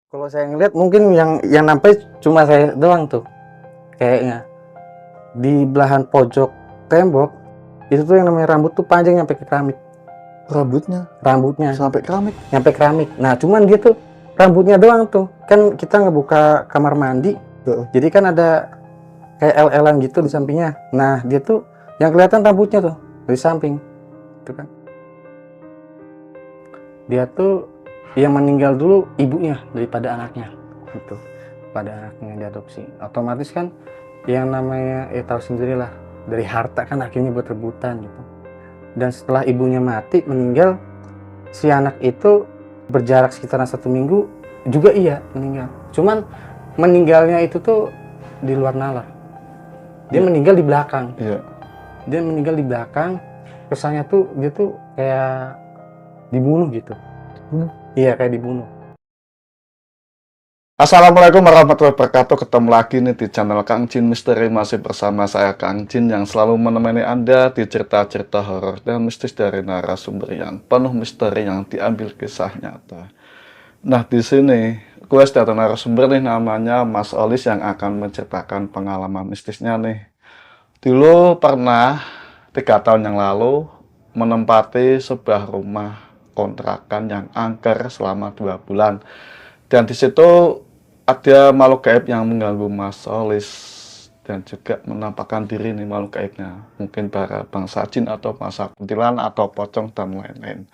Kalau saya ngeliat mungkin yang nampak cuma saya doang tuh kayaknya. Di belahan pojok tembok itu tuh yang namanya rambut tuh panjang nyampe ke keramik. Rambutnya sampai keramik. nyampe keramik. Nah cuman dia tuh rambutnya doang tuh. Kan kita ngebuka kamar mandi, jadi kan ada kayak el-elan gitu di sampingnya. Nah dia tuh yang kelihatan rambutnya tuh dari samping itu kan. Dia tuh yang meninggal dulu ibunya daripada anaknya gitu, pada anaknya yang diadopsi. Otomatis kan yang namanya tahu sendirilah, dari harta kan akhirnya buat rebutan gitu. Dan setelah ibunya mati meninggal, si anak itu berjarak sekitaran 1 minggu juga meninggal. Cuman meninggalnya itu tuh di luar nalar. Dia meninggal di belakang. Dia meninggal di belakang. Kesannya tuh dia tuh kayak dibunuh gitu. Iya, kayak dibunuh. Assalamualaikum warahmatullahi wabarakatuh. Ketemu lagi nih di channel Kang Jin Misteri. Masih bersama saya Kang Jin yang selalu menemani Anda di cerita-cerita horor dan mistis dari narasumber yang penuh misteri yang diambil kisah nyata. Nah, di sini gue sudah ada narasumber nih, namanya Mas Olis, yang akan menceritakan pengalaman mistisnya nih. Dulu pernah 3 tahun yang lalu menempati sebuah rumah kontrakan yang angker selama 2 bulan. Dan di situ ada makhluk gaib yang mengganggu Mas Olis dan juga menampakkan diri nih makhluk gaibnya. Mungkin para bangsa jin atau bangsa kuntilanak atau pocong dan lain-lain.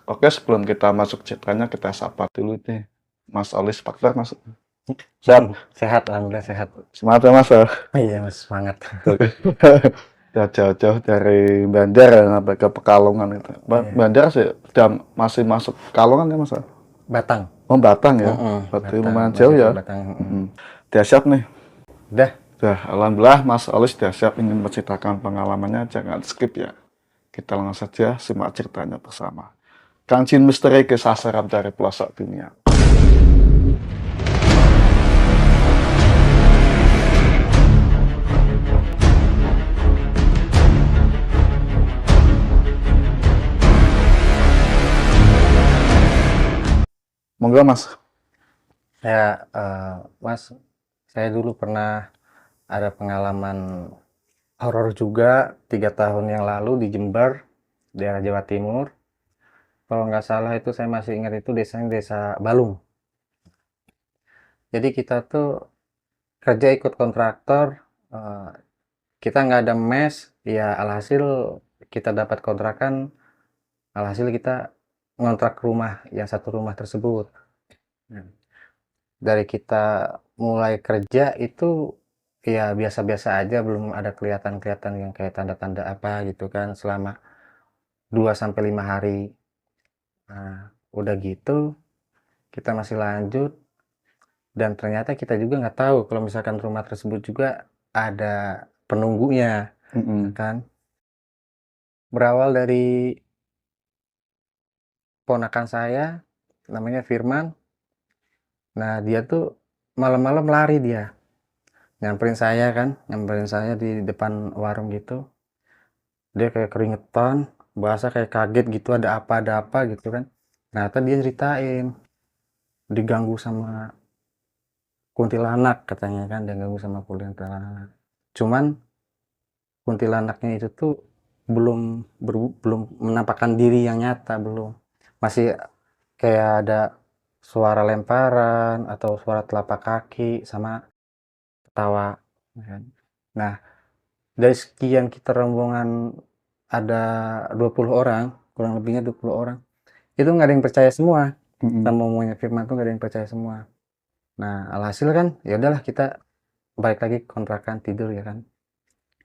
Oke, sebelum kita masuk ceritanya, kita sapa dulu nih Mas Olis. Pak Dokter, Mas. Sehat? Sehat, alhamdulillah sehat. Semangat ya, Mas. Iya mas, semangat. Udah jauh-jauh dari Bandar sampai ke Pekalongan itu. Bandar sih udah masih masuk Pekalongan ya, Mas? Batang. Oh, Batang ya. Berarti lumayan jauh ya. Udah siap nih? Udah. Alhamdulillah Mas Olis udah siap ingin menceritakan pengalamannya. Jangan skip ya. Kita langsung saja simak ceritanya bersama. Kang Jin Misteri, kisah seram dari pelosok dunia. Monggo Mas. Ya, Mas, saya dulu pernah ada pengalaman horor juga 3 tahun yang lalu di Jember, daerah Jawa Timur. Kalau nggak salah itu saya masih ingat itu desanya Desa Balung. Jadi kita tuh kerja ikut kontraktor, eh, kita nggak ada mes, ya alhasil kita dapat kontrakan, alhasil kita ngontrak rumah yang satu rumah tersebut. Dari kita mulai kerja itu ya biasa-biasa aja, belum ada kelihatan-kelihatan yang kayak tanda-tanda apa gitu kan selama 2 sampai 5 hari. Nah, udah gitu kita masih lanjut dan ternyata kita juga nggak tahu kalau misalkan rumah tersebut juga ada penunggunya, kan. Berawal dari ponakan saya namanya Firman. Nah, dia tuh malam-malam lari dia. Nyamperin saya di depan warung gitu. Dia kayak keringetan, bahasa kayak kaget gitu, ada apa gitu kan. Nah, tadi dia ceritain diganggu sama kuntilanak katanya kan, diganggu sama kuntilanak. Cuman kuntilanaknya itu tuh belum menampakkan diri yang nyata, belum. Masih kayak ada suara lemparan atau suara telapak kaki sama ketawa kan. Nah, dari sekian kita rombongan ada 20 orang, kurang lebihnya 20 orang. Itu nggak ada yang percaya semua. Sama omongannya Firman tuh nggak ada yang percaya semua. Nah, alhasil kan ya udahlah kita balik lagi kontrakan tidur ya kan.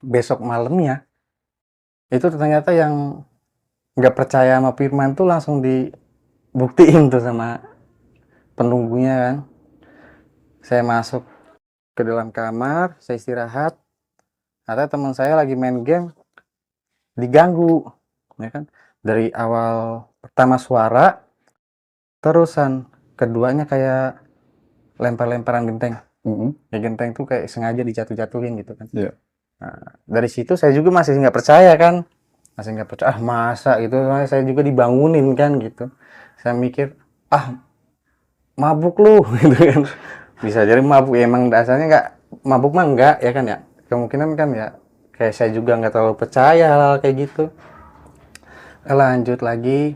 Besok malamnya itu ternyata yang nggak percaya sama Firman tuh langsung dibuktiin tuh sama penunggunya kan. Saya masuk ke dalam kamar, saya istirahat. Ternyata teman saya lagi main game, diganggu, ya kan. Dari awal pertama suara, terusan keduanya kayak lempar-lemparan genteng. Ya genteng tuh kayak sengaja dijatuh-jatuhin gitu kan. Nah, dari situ saya juga masih nggak percaya kan, masih nggak percaya, masa gitu. Saya juga dibangunin kan gitu. Saya mikir, mabuk lu gitu kan. Bisa jadi mabuk ya, emang dasarnya nggak mabuk mah enggak ya kan ya, kemungkinan kan ya, kayak saya juga nggak terlalu percaya hal, -hal kayak gitu. Lanjut lagi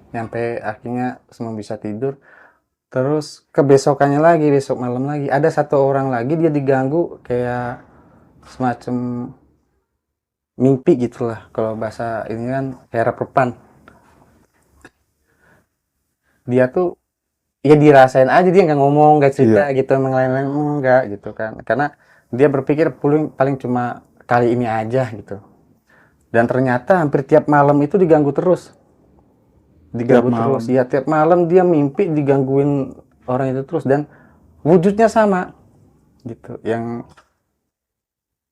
nyampe akhirnya semua bisa tidur. Terus kebesokannya lagi, besok malam lagi ada satu orang lagi, dia diganggu kayak semacam mimpi gitulah, kalau bahasa ini kan kayak reprepan. Dia tuh ya dirasain aja, dia nggak ngomong, nggak cerita Iya. gitu, emang lain-lain enggak gitu kan, karena dia berpikir paling paling cuma kali ini aja gitu. Dan ternyata hampir tiap malam itu diganggu terus, Tiap diganggu terus malam. ya, tiap malam dia mimpi digangguin orang itu terus, dan wujudnya sama gitu, yang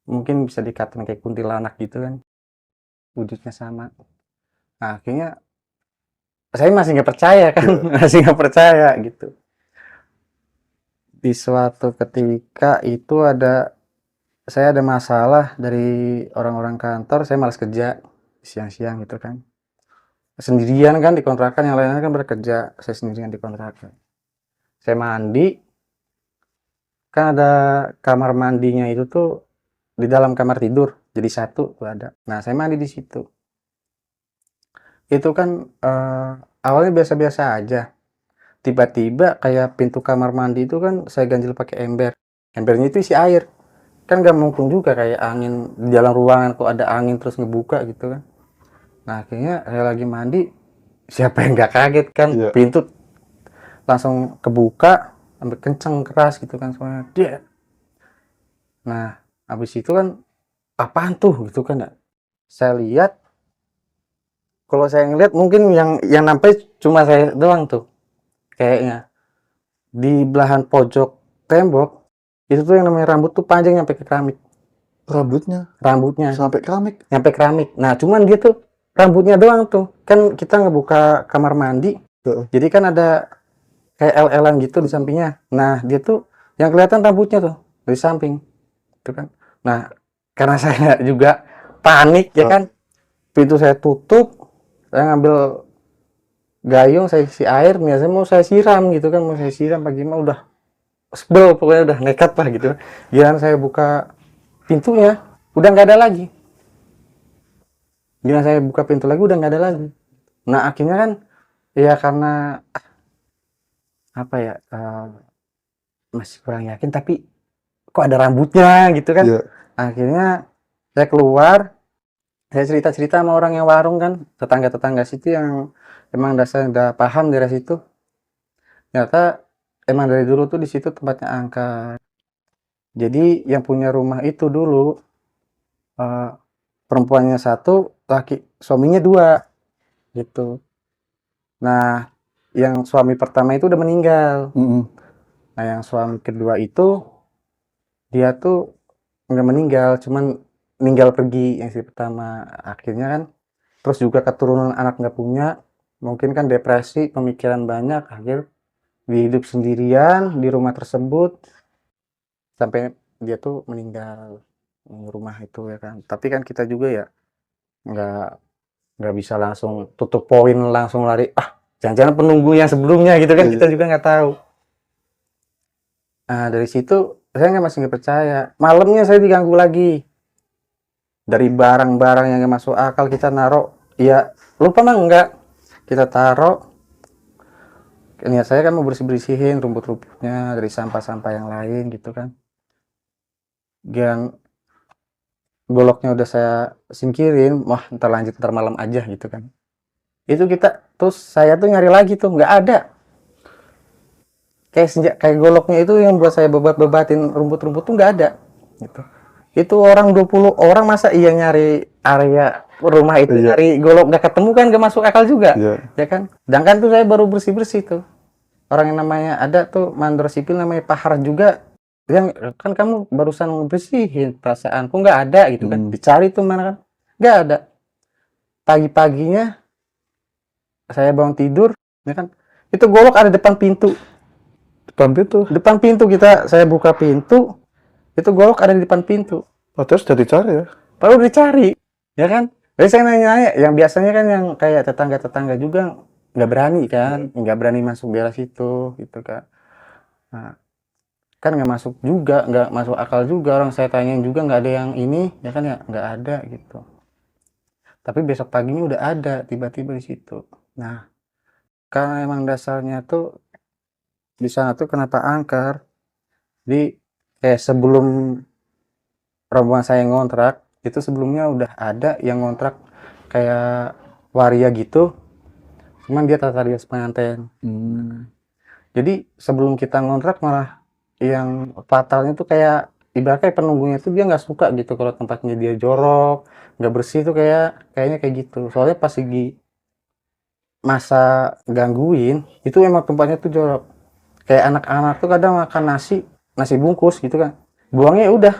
mungkin bisa dikatakan kayak kuntilanak gitu kan, wujudnya sama. Nah, akhirnya saya masih nggak percaya kan, Iya. masih nggak percaya gitu. Di suatu ketika itu saya ada masalah dari orang-orang kantor, saya malas kerja siang-siang gitu kan. Sendirian kan di kontrakan, yang lainnya kan bekerja, saya sendirian di kontrakan. Saya mandi, kan ada kamar mandinya itu tuh di dalam kamar tidur, jadi satu tuh ada. Nah, saya mandi di situ. Itu kan awalnya biasa-biasa aja. Tiba-tiba kayak pintu kamar mandi itu kan saya ganjil pakai ember. Embernya itu isi air. Kan nggak mungkin juga kayak angin di dalam ruangan kok ada angin terus ngebuka gitu kan. Nah, akhirnya saya lagi mandi, siapa yang nggak kaget kan, Iya. pintu langsung kebuka sampai kenceng keras gitu kan suaranya. Dia. Nah, habis itu kan apaan tuh gitu kan ya. Saya lihat, kalau saya ngeliat mungkin yang nampak cuma saya doang tuh kayaknya. Di belahan pojok tembok itu tuh yang namanya rambut tuh panjang nyampe ke keramik. Rambutnya Rambutnya sampai keramik. nyampe keramik. Nah, cuman dia tuh rambutnya doang tuh. Kan kita ngebuka kamar mandi, Heeh. jadi kan ada kayak el-elan gitu di sampingnya. Nah, dia tuh yang kelihatan rambutnya tuh dari samping. Itu kan. Nah, karena saya juga panik ya Heeh. kan, pintu saya tutup, saya ngambil gayung, saya isi air, biasanya mau saya siram gitu kan, mau saya siram pagi mah udah sebel, pokoknya udah nekat lah gitu. Giliran saya buka pintunya, udah nggak ada lagi. Giliran saya buka pintu lagi, udah nggak ada lagi. Nah, akhirnya kan ya karena apa ya, masih kurang yakin, tapi kok ada rambutnya gitu kan. Iya. Akhirnya saya keluar, saya cerita-cerita sama orang yang warung kan, tetangga-tetangga situ yang emang dasar udah paham daerah situ. Ternyata emang dari dulu tuh di situ tempatnya angker. Jadi yang punya rumah itu dulu, eh, perempuannya satu, suaminya dua gitu. Nah, yang suami pertama itu udah meninggal. Mm-mm. Nah, yang suami kedua itu dia tuh nggak meninggal, cuman meninggal pergi yang si pertama. Akhirnya kan, terus juga keturunan anak nggak punya, mungkin kan depresi, pemikiran banyak, akhir dia hidup sendirian di rumah tersebut sampai dia tuh meninggal di rumah itu ya kan. Tapi kan kita juga ya nggak nggak bisa langsung tutup poin, langsung lari, ah jangan-jangan penunggu yang sebelumnya gitu kan, kita Iya. juga nggak tahu. Nah, dari situ saya masih nggak percaya. Malamnya saya diganggu lagi dari barang-barang yang nggak masuk akal, kita naruh, ya lupa mah enggak, kita taruh. Niat saya kan mau bersih-bersihin rumput-rumputnya dari sampah-sampah yang lain gitu kan. Yang goloknya udah saya singkirin, wah ntar lanjut ntar malam aja gitu kan. Itu kita, terus saya tuh nyari lagi tuh nggak ada. Kayak goloknya itu yang buat saya bebat-bebatin rumput-rumput tuh nggak ada gitu. Itu orang 20 orang masa iya nyari area rumah itu, Iya. nyari golok nggak ketemu kan, nggak masuk akal juga. Iya. Ya kan, sedangkan tuh saya baru bersih-bersih tuh, orang yang namanya ada tuh mandor sipil namanya Pak Har juga, yang kan kamu barusan bersihin, perasaanku nggak ada gitu kan. Dicari tuh mana kan, nggak ada. Pagi-paginya saya bangun tidur ya kan, itu golok ada depan pintu. Depan pintu. Depan pintu, saya buka pintu, itu golok ada di depan pintu. Oh, terus udah dicari ya? Baru dicari, ya kan? Jadi saya nanya-nanya, yang biasanya kan yang kayak tetangga-tetangga juga nggak berani kan, nggak berani masuk daerah situ gitu kan. Nah, kan nggak masuk juga, nggak masuk akal juga, orang saya tanyain juga nggak ada yang ini ya kan, ya nggak ada gitu. Tapi besok paginya udah ada tiba-tiba di situ. Nah, karena emang dasarnya tuh di sana tuh kenapa angker, jadi kayak sebelum rombongan saya ngontrak itu sebelumnya udah ada yang ngontrak kayak waria gitu, cuman dia tata rias pengantin. Jadi sebelum kita ngontrak malah yang fatalnya tuh kayak ibaratnya penunggunya tuh dia nggak suka gitu kalau tempatnya dia jorok, nggak bersih tuh kayaknya kayak gitu. Soalnya pas lagi masa gangguin itu emang tempatnya tuh jorok. Kayak anak-anak tuh kadang makan nasi bungkus gitu kan, buangnya ya udah,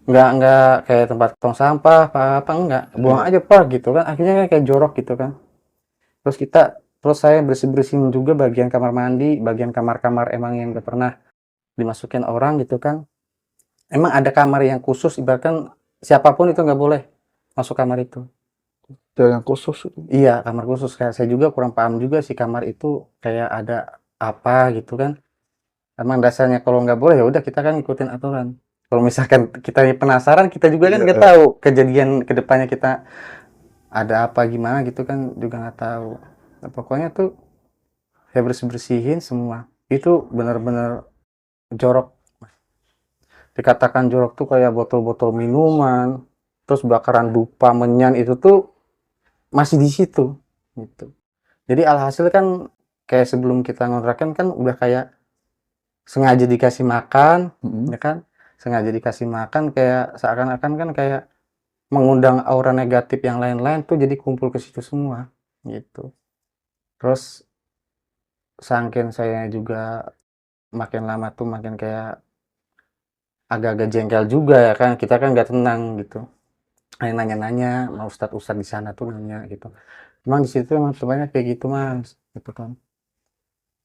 nggak kayak tempat tong sampah apa apa, enggak buang aja pak gitu kan, akhirnya kan kayak jorok gitu kan. Terus saya bersih bersihin juga bagian kamar mandi, bagian kamar-kamar emang yang gak pernah dimasukin orang gitu kan. Emang ada kamar yang khusus, ibaratkan siapapun itu nggak boleh masuk kamar itu. Ada yang khusus itu. Iya, kamar khusus. Kayak saya juga kurang paham juga sih kamar itu kayak ada apa gitu kan. Emang dasarnya kalau nggak boleh ya udah kita kan ikutin aturan. Kalau misalkan kita penasaran, kita juga kan Iya, nggak tahu kejadian kedepannya kita ada apa gimana gitu kan, juga nggak tahu. Nah, pokoknya tuh saya bersih-bersihin semua. Itu benar-benar jorok. Dikatakan jorok tuh kayak botol-botol minuman, terus bakaran dupa, menyan itu tuh masih di situ gitu. Jadi alhasil kan kayak sebelum kita ngontrakan kan udah kayak sengaja dikasih makan, ya kan? Sengaja dikasih makan kayak seakan-akan kan kayak mengundang aura negatif yang lain-lain tuh jadi kumpul ke situ semua gitu. Terus sangkin saya juga makin lama tuh makin kayak agak-agak jengkel juga ya kan, kita kan nggak tenang gitu. Kayak nanya-nanya sama ustadz-ustadz di sana tuh nanya gitu. Emang di situ emang semuanya kayak gitu mas, gitu kan.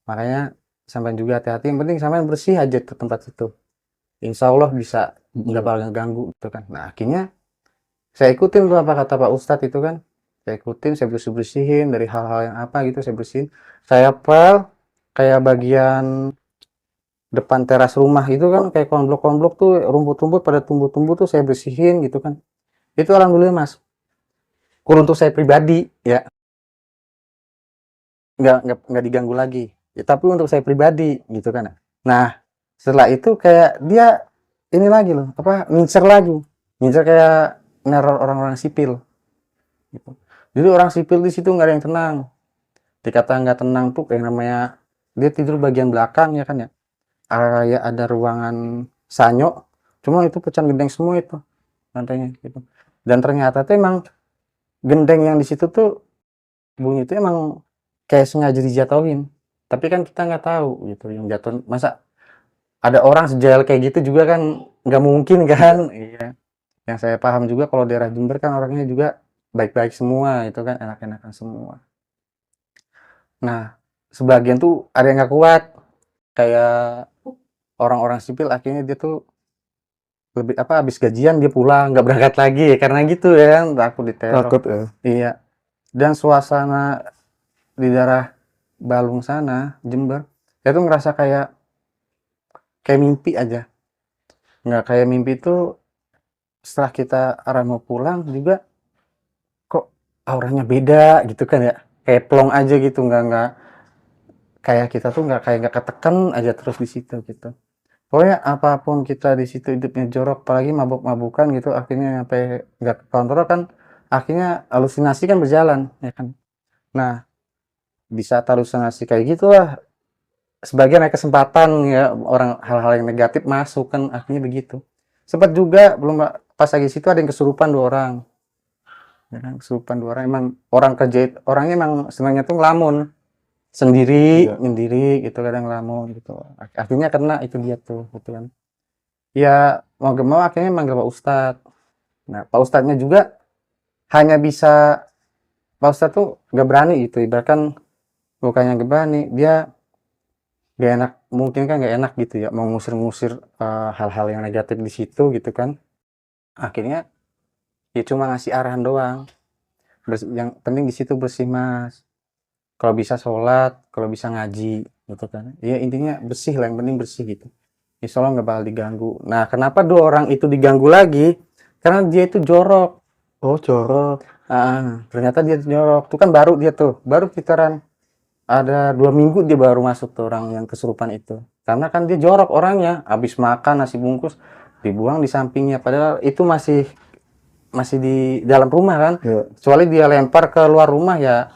Makanya sampai juga hati-hati. Yang penting sampai bersih aja tuh tempat itu. Insya Allah bisa nggak bakal ngeganggu gitu kan. Nah akhirnya saya ikutin tuh apa kata Pak Ustadz itu kan. Saya ikutin, saya bersih-bersihin dari hal-hal yang apa gitu saya bersihin. Saya pel kayak bagian depan teras rumah itu kan kayak konblok-konblok tuh rumput-rumput pada tumbuh-tumbuh tuh saya bersihin gitu kan. Itu alhamdulillah mas. Kalau untuk saya pribadi ya nggak diganggu lagi. Ya, tapi untuk saya pribadi gitu kan. Nah setelah itu kayak dia ini lagi loh apa ngincer kayak neror orang-orang sipil gitu. Jadi orang sipil di situ nggak ada yang tenang. Dikata nggak tenang tuh kayak namanya dia tidur bagian belakang ya kan ya. Kayak ada ruangan sanyo, cuma itu pecahan gendeng semua itu lantainya gitu. Dan ternyata tuh emang gendeng yang di situ tuh bunyi itu emang kayak sengaja dijatuhin. Tapi kan kita nggak tahu gitu yang jatuh. Masa ada orang sejail kayak gitu juga kan nggak mungkin kan. Iya. Yang saya paham juga kalau daerah Jember kan orangnya juga baik-baik semua itu kan, enak-enakan semua. Nah sebagian tuh ada yang nggak kuat kayak orang-orang sipil, akhirnya dia tuh lebih apa habis gajian dia pulang nggak berangkat lagi ya karena gitu ya kan, takut diteror. takut ya. Iya. Dan suasana di daerah Balung sana Jember saya tuh ngerasa kayak mimpi aja, nggak kayak mimpi tuh. Setelah kita arah mau pulang juga kok auranya beda gitu kan ya, kayak plong aja gitu, nggak kayak kita tuh nggak ketekan aja terus di situ gitu. Pokoknya apapun kita di situ hidupnya jorok, apalagi mabuk-mabukan gitu, akhirnya sampai nggak kontrol kan, akhirnya halusinasi kan berjalan ya kan. Nah bisa halusinasi kayak gitulah, sebagian ada kesempatan ya orang hal-hal yang negatif masuk kan, akhirnya begitu. Sempat juga belum pas lagi situ ada yang kesurupan 2 orang. Ya kan, kesurupan 2 orang, emang orang kerja orangnya emang senangnya tuh ngelamun sendiri Iya. sendiri gitu, kadang ngelamun gitu. Akhirnya kena itu dia tuh gitu kan. Ya mau gak mau akhirnya manggil Pak Ustadz. Nah Pak Ustadznya juga hanya bisa, Pak Ustadz tuh gak berani gitu, bahkan bukannya gak berani, dia gak enak, mungkin kan gak enak gitu ya mau ngusir-ngusir hal-hal yang negatif di situ gitu kan. Akhirnya ya cuma ngasih arahan doang, yang penting di situ bersih mas, kalau bisa sholat, kalau bisa ngaji gitu kan. Ya intinya bersih lah, yang penting bersih gitu. Insya Allah nggak bakal diganggu. Nah, kenapa dua orang itu diganggu lagi? Karena dia itu jorok. Oh, jorok. Ternyata dia jorok. Itu kan baru dia tuh, baru sekitaran ada 2 minggu dia baru masuk tuh orang yang kesurupan itu. Karena kan dia jorok orangnya, habis makan nasi bungkus dibuang di sampingnya. Padahal itu masih masih di dalam rumah kan. Ya. Kecuali dia lempar ke luar rumah ya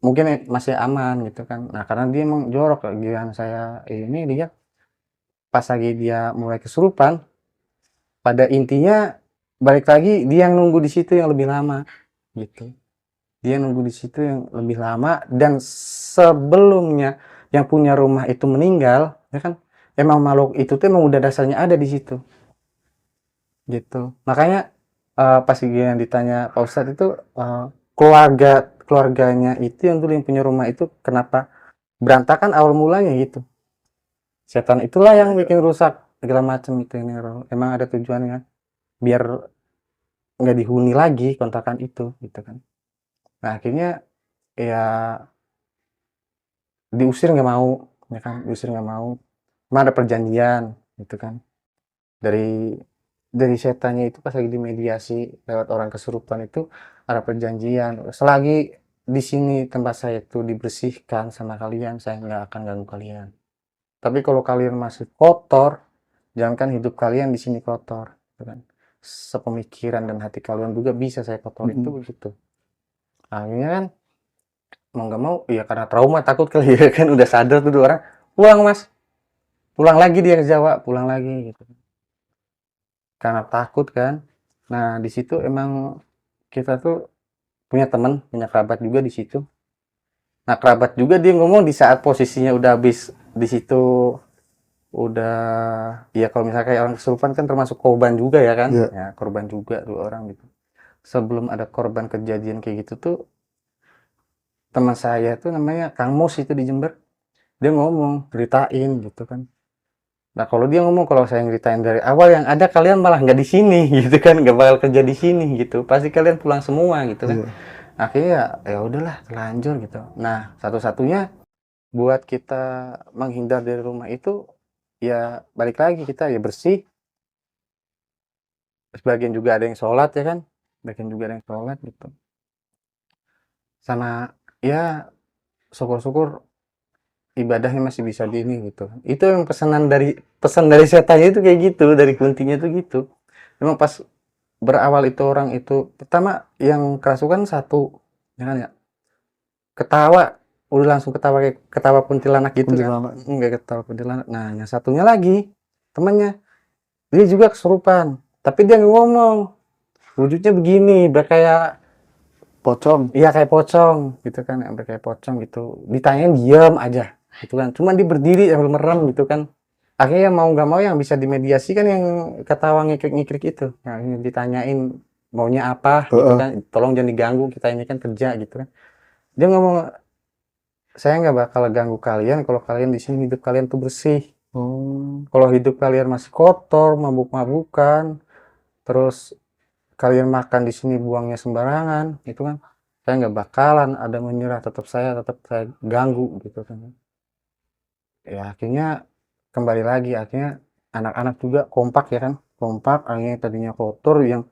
mungkin masih aman gitu kan. Nah, karena dia emang jorok, giliran saya ini lihat pas lagi dia mulai kesurupan, pada intinya balik lagi dia yang nunggu di situ yang lebih lama gitu. Dia nunggu di situ yang lebih lama dan sebelumnya yang punya rumah itu meninggal, ya kan? Emang makhluk itu tuh emang udah dasarnya ada di situ. Gitu. Makanya pas yang ditanya Pak Ustadz itu keluarganya itu yang dulu yang punya rumah itu kenapa berantakan awal mulanya gitu. Setan itulah yang bikin rusak segala macam itu ini. Emang ada tujuannya biar nggak dihuni lagi kontrakan itu gitu kan. Nah, akhirnya ya diusir nggak mau, ya kan? Diusir nggak mau. Cuma ada perjanjian gitu kan. Dari setannya itu pas lagi dimediasi lewat orang kesurupan itu ada perjanjian. Selagi di sini tempat saya itu dibersihkan sama kalian, saya nggak akan ganggu kalian. Tapi kalau kalian masih kotor, jangankan hidup kalian di sini kotor, gitu kan? Sepemikiran dan hati kalian juga bisa saya kotor itu begitu. Akhirnya kan mau nggak mau, ya karena trauma takut kali ya kan udah sadar tuh dua orang, pulang mas, pulang lagi dia ke Jawa, pulang lagi gitu. Karena takut kan. Nah di situ emang kita tuh punya teman, punya kerabat juga di situ. Nah kerabat juga dia ngomong di saat posisinya udah habis di situ udah ya kalau misalnya kayak orang kesurupan kan termasuk korban juga ya kan. Ya. Ya korban juga dua orang gitu. Sebelum ada korban kejadian kayak gitu tuh teman saya tuh namanya Kang Mus itu di Jember, dia ngomong ceritain gitu kan. Nah kalau dia ngomong kalau saya ceritain dari awal yang ada kalian malah nggak di sini gitu kan, nggak bakal kerja di sini gitu, pasti kalian pulang semua gitu kan. Iya. Akhirnya ya udahlah terlanjur gitu. Nah satu-satunya buat kita menghindar dari rumah itu ya balik lagi kita ya bersih. Sebagian juga ada yang sholat ya kan, sebagian juga ada yang sholat gitu. Sama ya syukur-syukur ibadahnya masih bisa di ini gitu. Itu yang pesan dari setannya itu kayak gitu, dari kuntinya itu gitu. Memang pas berawal itu orang itu pertama yang kerasukan satu, ya kan ya. Ketawa, udah langsung ketawa kayak ketawa kuntilanak gitu Kuntilanak. kan. Enggak ketawa kuntilanak. Nah, yang satunya lagi temannya dia juga kesurupan, tapi dia nggak ngomong. Wujudnya begini, kayak Pocong. iya kayak pocong gitu kan, kayak pocong gitu. Ditanyain diam aja gitu kan. Cuman dia berdiri sambil merem gitu kan. Akhirnya mau nggak mau yang bisa dimediasi kan yang ketawa ngikrik-ngikrik itu. Yang ditanyain maunya apa gitu kan. Tolong jangan diganggu, kita ini kan kerja gitu kan. Dia ngomong, saya nggak bakal ganggu kalian kalau kalian di sini hidup kalian tuh bersih. Kalau hidup kalian masih kotor, mabuk-mabukan, terus kalian makan di sini buangnya sembarangan, itu kan saya nggak bakalan ada menyerah, tetap saya ganggu gitu kan. Ya akhirnya kembali lagi, akhirnya anak-anak juga kompak ya kan, kompak. Akhirnya tadinya kotor yang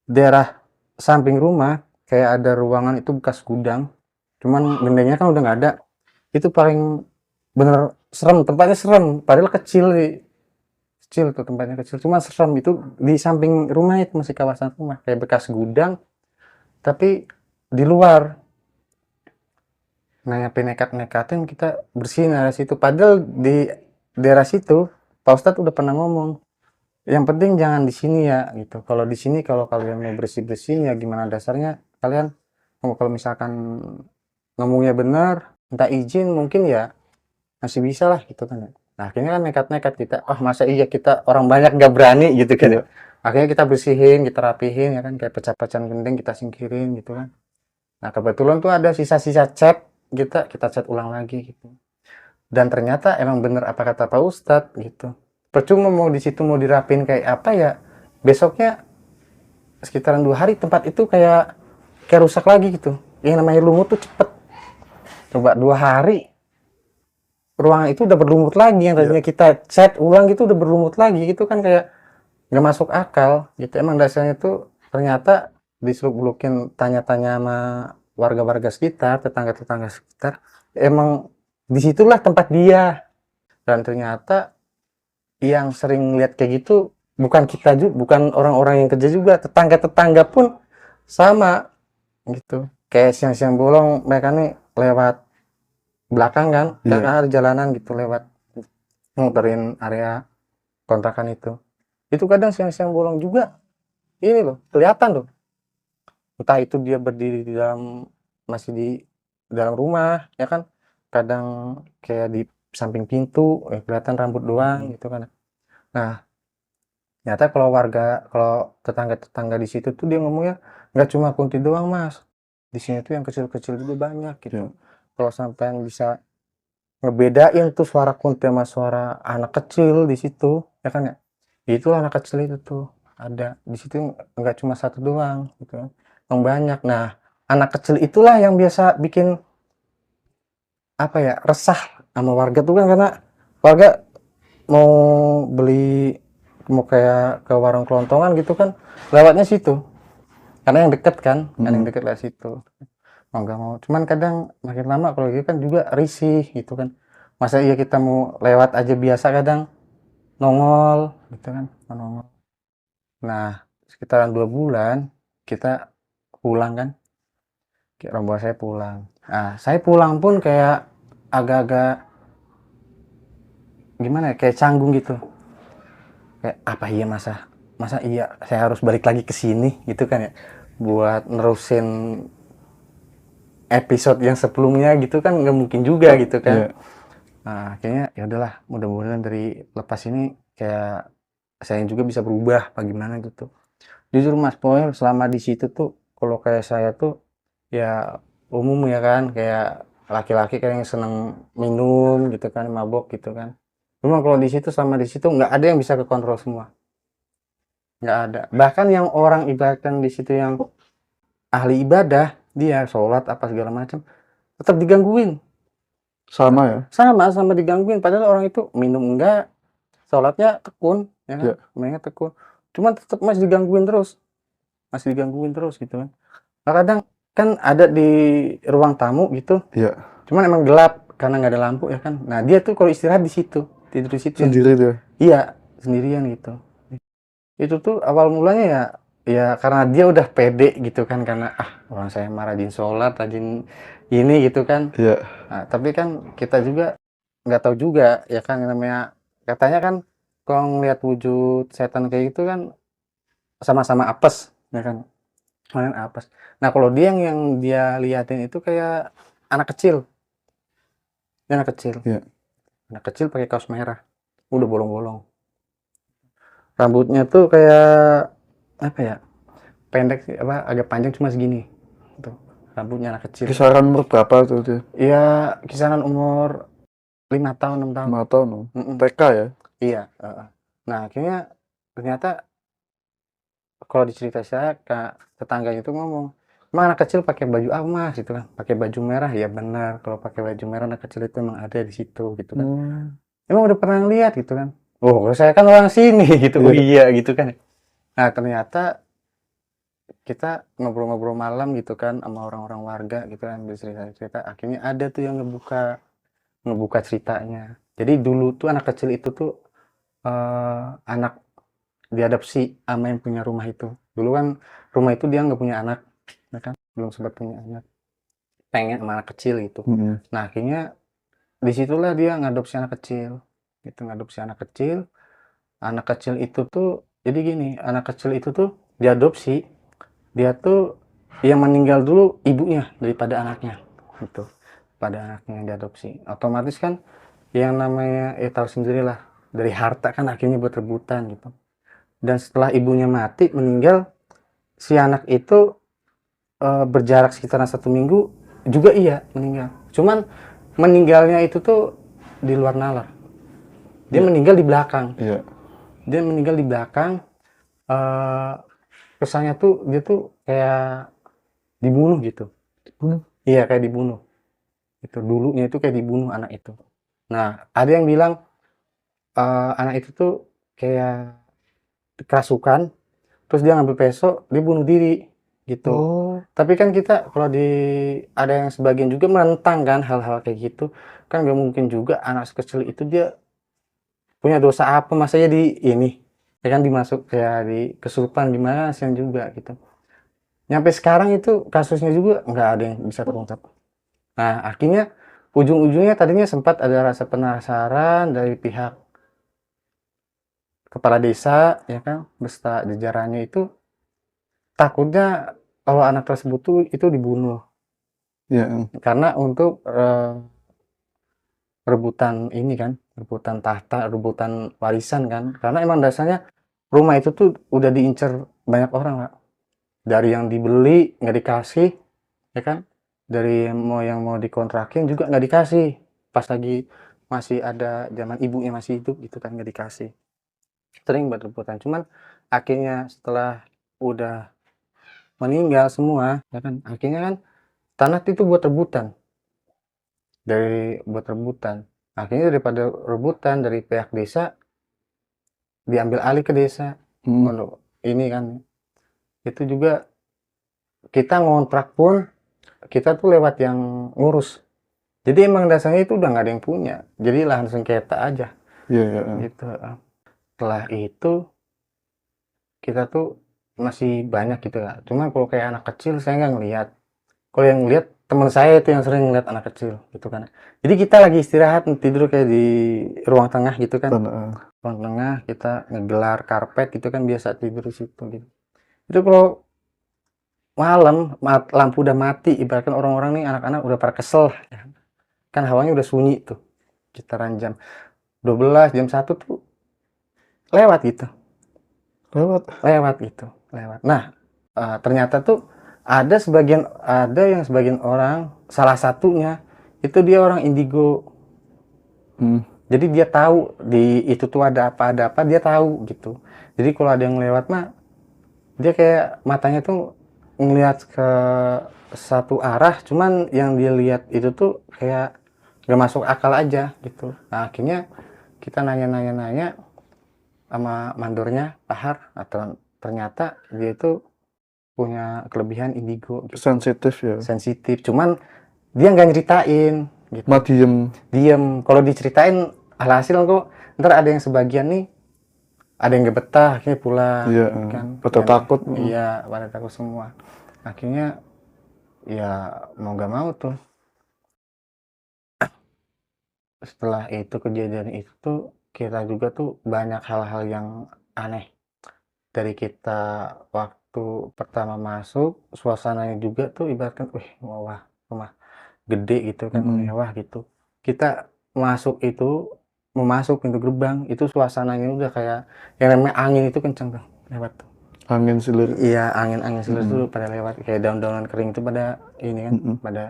daerah samping rumah kayak ada ruangan itu bekas gudang, cuman gentengnya kan udah nggak ada. Itu paling bener serem, tempatnya serem padahal kecil tuh tempatnya kecil, cuma serem. Itu di samping rumah itu masih kawasan rumah kayak bekas gudang tapi di luar. Nah yang nekat-nekatin kita bersihin daerah situ, padahal di daerah situ Pak Ustadz udah pernah ngomong yang penting jangan di sini ya gitu. Kalau di sini kalau kalian mau bersih-bersihin ya gimana dasarnya kalian, kalau misalkan ngomongnya benar minta izin mungkin ya masih bisa lah gitu kan. Nah akhirnya kan nekat-nekat kita, masa iya kita orang banyak nggak berani gitu kan. Iya. Akhirnya kita bersihin, kita rapihin ya kan, kayak pecah-pecahan gendeng kita singkirin gitu kan. Nah kebetulan tuh ada sisa-sisa cat, kita cat ulang lagi gitu. Dan ternyata emang bener apa kata Pak Ustadz gitu. Percuma mau di situ mau dirapin kayak apa ya, besoknya sekitaran 2 hari tempat itu kayak rusak lagi gitu. Yang namanya lumut tuh cepet Coba 2 hari ruangan itu udah berlumut lagi, yang tadinya kita cat ulang gitu udah berlumut lagi gitu kan, kayak nggak masuk akal gitu. Emang dasarnya tuh ternyata diseluk-belukin, tanya-tanya sama warga-warga sekitar, tetangga-tetangga sekitar, emang disitulah tempat dia. Dan ternyata yang sering lihat kayak gitu bukan kita juga, bukan orang-orang yang kerja juga, tetangga-tetangga pun sama gitu. Kayak siang-siang bolong mereka nih lewat belakang kan, Iya. ada jalanan gitu, lewat muterin area kontrakan itu. Itu kadang siang-siang bolong juga ini loh, kelihatan loh. Entah itu dia berdiri di dalam, masih di dalam rumah ya kan, kadang kayak di samping pintu ya kelihatan rambut doang gitu kan. Nah, ternyata kalau tetangga-tetangga di situ tuh dia ngomongnya nggak cuma kunti doang mas, di sini tuh yang kecil-kecil juga banyak gitu. Kalau sampai bisa ngebedain tuh suara kunti sama suara anak kecil di situ ya kan ya, itulah anak kecil itu tuh ada di situ, nggak cuma satu doang gitu kan, yang banyak. Nah, anak kecil itulah yang biasa bikin apa ya, resah sama warga tuh kan, karena warga mau beli, mau kayak ke warung kelontongan gitu kan, lewatnya situ karena yang deket kan, karena yang deket lewat situ, mau nggak mau. Cuman kadang makin lama kalau gitu kan juga risih gitu kan, masa iya kita mau lewat aja biasa kadang nongol gitu kan, nongol. Nah, sekitaran 2 bulan kita pulang kan, kayak rombongan saya pulang. Nah, saya pulang pun kayak agak-agak gimana ya, kayak canggung gitu. Kayak apa iya, masa masa iya saya harus balik lagi ke sini gitu kan ya, buat nerusin episode yang sebelumnya gitu kan, nggak mungkin juga gitu kan. Nah, kayaknya ya udahlah, mudah-mudahan dari lepas ini kayak saya juga bisa berubah bagaimana gitu. Jujur Mas Poel, selama di situ tuh kalau kayak saya tuh ya umum ya kan, kayak laki-laki kayak yang seneng minum gitu kan, mabok gitu kan. Cuma kalau di situ, sama di situ nggak ada yang bisa kekontrol semua, nggak ada. Bahkan yang orang ibaratkan di situ yang ahli ibadah, dia sholat apa segala macam, tetap digangguin. Sama ya. Sama digangguin, padahal orang itu minum enggak, sholatnya tekun ya kan, mainnya tekun, cuman tetap masih digangguin terus gitu kan. Nah, kadang kan ada di ruang tamu gitu, Iya. cuman emang gelap karena nggak ada lampu ya kan. Nah, dia tuh kalau istirahat di situ, tidur di situ ya. Sendiri dia. Iya, sendirian gitu. Itu tuh awal mulanya ya, ya karena dia udah pede gitu kan, karena orang saya mah rajin sholat, rajin ini gitu kan. Iya. Nah, tapi kan kita juga nggak tahu juga ya kan, namanya katanya kan kalau ngeliat wujud setan kayak gitu kan sama-sama apes ya kan, main apes. Nah, kalau dia yang dia liatin itu kayak anak kecil, dia anak kecil, Iya. anak kecil pakai kaos merah, udah bolong-bolong, rambutnya tuh kayak apa ya, pendek sih, apa agak panjang cuma segini tuh, rambutnya anak kecil. Kisaran umur berapa tuh dia? Iya, kisaran umur 5 tahun 6 tahun. 5 tahun. TK ya? Iya, nah akhirnya ternyata kalau diceritain saya, tetangganya itu ngomong, emang anak kecil pakai baju apa mas gitu kan, pakai baju merah. Ya benar, kalau pakai baju merah anak kecil itu emang ada di situ gitu kan. Emang udah pernah lihat gitu kan, oh kalau saya kan orang sini gitu. Oh iya gitu kan. Nah, ternyata kita ngobrol-ngobrol malam gitu kan sama orang-orang warga gitu kan, bercerita-cerita, akhirnya ada tuh yang ngebuka ceritanya. Jadi dulu tuh anak kecil itu tuh anak diadopsi sama yang punya rumah itu. Dulu kan rumah itu dia nggak punya anak, ya kan? Belum sempat punya anak. Pengen sama anak kecil gitu. Nah, akhirnya disitulah dia ngadopsi anak kecil. Gitu, ngadopsi anak kecil. Anak kecil itu tuh, jadi gini, anak kecil itu tuh diadopsi, dia tuh yang meninggal dulu ibunya daripada anaknya. Gitu. Pada anaknya yang diadopsi. Otomatis kan yang namanya, ya tahu sendirilah, dari harta kan akhirnya buat rebutan gitu. Dan setelah ibunya mati, meninggal, si anak itu berjarak sekitaran 1 minggu juga iya meninggal. Cuman meninggalnya itu tuh di luar nalar. Dia meninggal di belakang. Dia meninggal di belakang. Kesannya tuh dia tuh kayak dibunuh gitu. Iya, kayak dibunuh. Itu dulunya itu kayak dibunuh anak itu. Nah, ada yang bilang anak itu tuh kayak kerasukan, terus dia ngambil peso, dia bunuh diri gitu. Oh, Tapi kan kita kalau ada yang sebagian juga menentang kan hal-hal kayak gitu. Kan nggak mungkin juga anak sekecil itu dia punya dosa apa, masa ya di ini ya kan dimasuk kayak di kesurupan gimana sih juga gitu. Nyampe sekarang itu kasusnya juga nggak ada yang bisa terungkap. Nah, akhirnya ujung-ujungnya tadinya sempat ada rasa penasaran dari pihak kepala desa ya kan beserta jajarannya itu takutnya kalau anak tersebut tuh itu dibunuh ya. karena untuk rebutan ini kan, rebutan tahta, rebutan warisan kan. Karena emang dasarnya rumah itu tuh udah diincar banyak orang lah. Dari yang dibeli nggak dikasih, ya kan? Dari yang mau dikontrakin juga nggak dikasih. Pas lagi masih ada zaman ibunya masih hidup gitu kan nggak dikasih. Sering buat rebutan. Cuman akhirnya setelah udah meninggal semua, ya kan? Akhirnya kan tanah itu buat rebutan. Buat rebutan. Akhirnya daripada rebutan dari pihak desa diambil alih ke desa. Hmm. Untuk ini kan itu juga kita ngontrak pun kita tuh lewat yang ngurus. Jadi emang dasarnya itu udah nggak ada yang punya. Jadi lahan sengketa aja Iya, iya. gitu. Setelah itu kita tuh masih banyak gitu ya. Cuma kalau kayak anak kecil saya nggak ngelihat. Kalau yang ngelihat teman saya itu yang sering ngeliat anak kecil gitu kan. Jadi kita lagi istirahat tidur kayak di ruang tengah gitu kan. Ruang tengah kita ngegelar karpet gitu kan biasa tidur di situ gitu. Itu kalau malam lampu udah mati ibaratkan orang-orang nih anak-anak udah pada kesel ya. Kan hawanya udah sunyi tuh sekitaran jam 12 jam 1 tuh lewat gitu Lewat. lewat gitu lewat. Nah ternyata tuh ada yang sebagian orang salah satunya itu dia orang indigo. Hmm. Jadi dia tahu di itu tuh ada apa dia tahu gitu. Jadi kalau ada yang lewat mah dia kayak matanya tuh ngelihat ke satu arah, cuman yang dia lihat itu tuh kayak gak masuk akal aja gitu. Nah, akhirnya kita nanya-nanya sama mandornya Pahar atau ternyata dia itu punya kelebihan indigo gitu. Sensitif ya. Sensitif, cuman dia nggak nyeritain gitu. Mah diem. Diem. Kalau diceritain alhasil kok ntar ada yang sebagian nih ada yang gak betah akhirnya pulang Iya, kan. pada takut. Iya, pada takut semua. Akhirnya ya mau gak mau tuh setelah itu kejadian itu tuh kita juga tuh banyak hal-hal yang aneh dari kita waktu pertama masuk suasananya juga tuh ibaratkan wih wah rumah gede gitu kan mewah gitu kita masuk itu mau masuk pintu gerbang itu suasananya udah kayak yang namanya angin itu kenceng tuh lewat tuh. Angin silir. Iya angin-angin seluruh dulu pada lewat kayak daun-daunan kering itu pada ini kan pada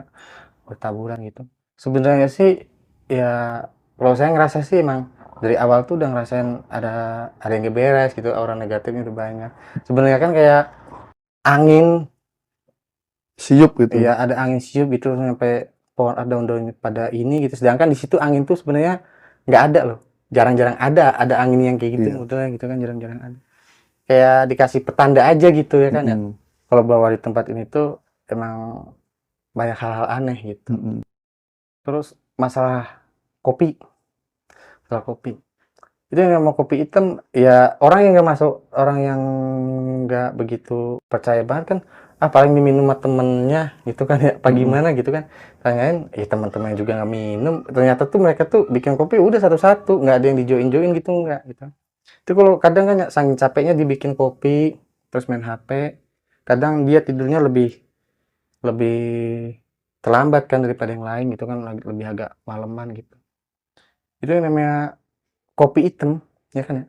bertaburan gitu. Sebenarnya sih ya kalau saya ngerasa sih emang dari awal tuh udah ngerasain ada yang gak beres gitu, aura negatifnya udah banyak. Sebenarnya kan kayak angin, Siup gitu. ya ada angin siup gitu sampai pohon daun-daun pada ini gitu. Sedangkan di situ angin tuh sebenarnya nggak ada loh. Jarang-jarang ada angin yang kayak gitu, Iya. sebetulnya gitu kan jarang-jarang ada. Kayak dikasih petanda aja gitu ya kan ya. Kalau bawa di tempat ini tuh emang banyak hal-hal aneh gitu. Terus masalah kopi, masalah kopi. Itu yang mau kopi hitam, ya orang yang nggak masuk, orang yang nggak begitu percaya banget kan, ah paling diminum sama temennya gitu kan ya, apa gimana gitu kan. Tanyain, teman-teman juga nggak minum. Ternyata tuh mereka tuh bikin kopi udah satu-satu, nggak ada yang dijoin-join gitu nggak gitu. Itu kalau kadang kan ya, saking capeknya dibikin kopi, terus main HP, kadang dia tidurnya lebih lebih terlambat kan daripada yang lain gitu kan, lebih agak maleman gitu. Itu yang namanya kopi hitam, ya kan ya.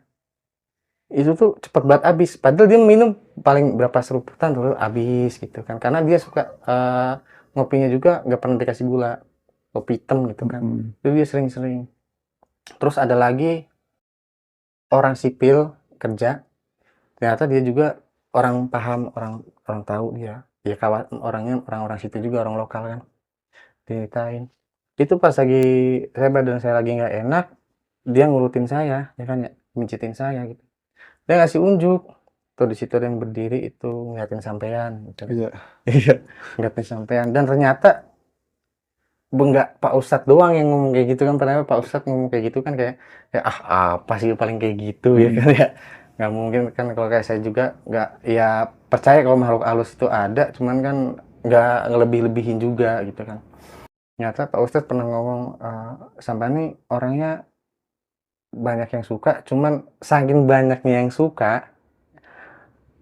Itu tuh cepet banget habis. Padahal dia minum paling berapa seruputan tuh habis gitu kan. Karena dia suka ngopinya juga nggak pernah dikasih gula, kopi hitam gitu kan. Itu dia sering-sering. Terus ada lagi orang sipil kerja, ternyata dia juga orang paham, orang orang tahu dia. Ya kawan orangnya orang-orang situ juga orang lokal kan. Diceritain. Itu pas lagi badan saya lagi nggak enak, dia ngurutin saya, ya kan ya, mijitin saya gitu. Dia ngasih unjuk, tuh di situ ada yang berdiri itu ngeliatin sampean gitu. Iya. Iya, ngeliatin sampean dan ternyata enggak Pak Ustadz doang yang ngomong kayak gitu kan, padahal Pak Ustadz ngomong kayak gitu kan kayak, ya ah apa sih paling kayak gitu ya kan ya. Nggak mungkin kan kalau kayak saya juga nggak ya percaya kalau makhluk halus itu ada, cuman kan nggak ngelebih-lebihin juga gitu kan. Ternyata Pak Ustadz pernah ngomong, "Sampean nih orangnya banyak yang suka, cuman saking banyaknya yang suka,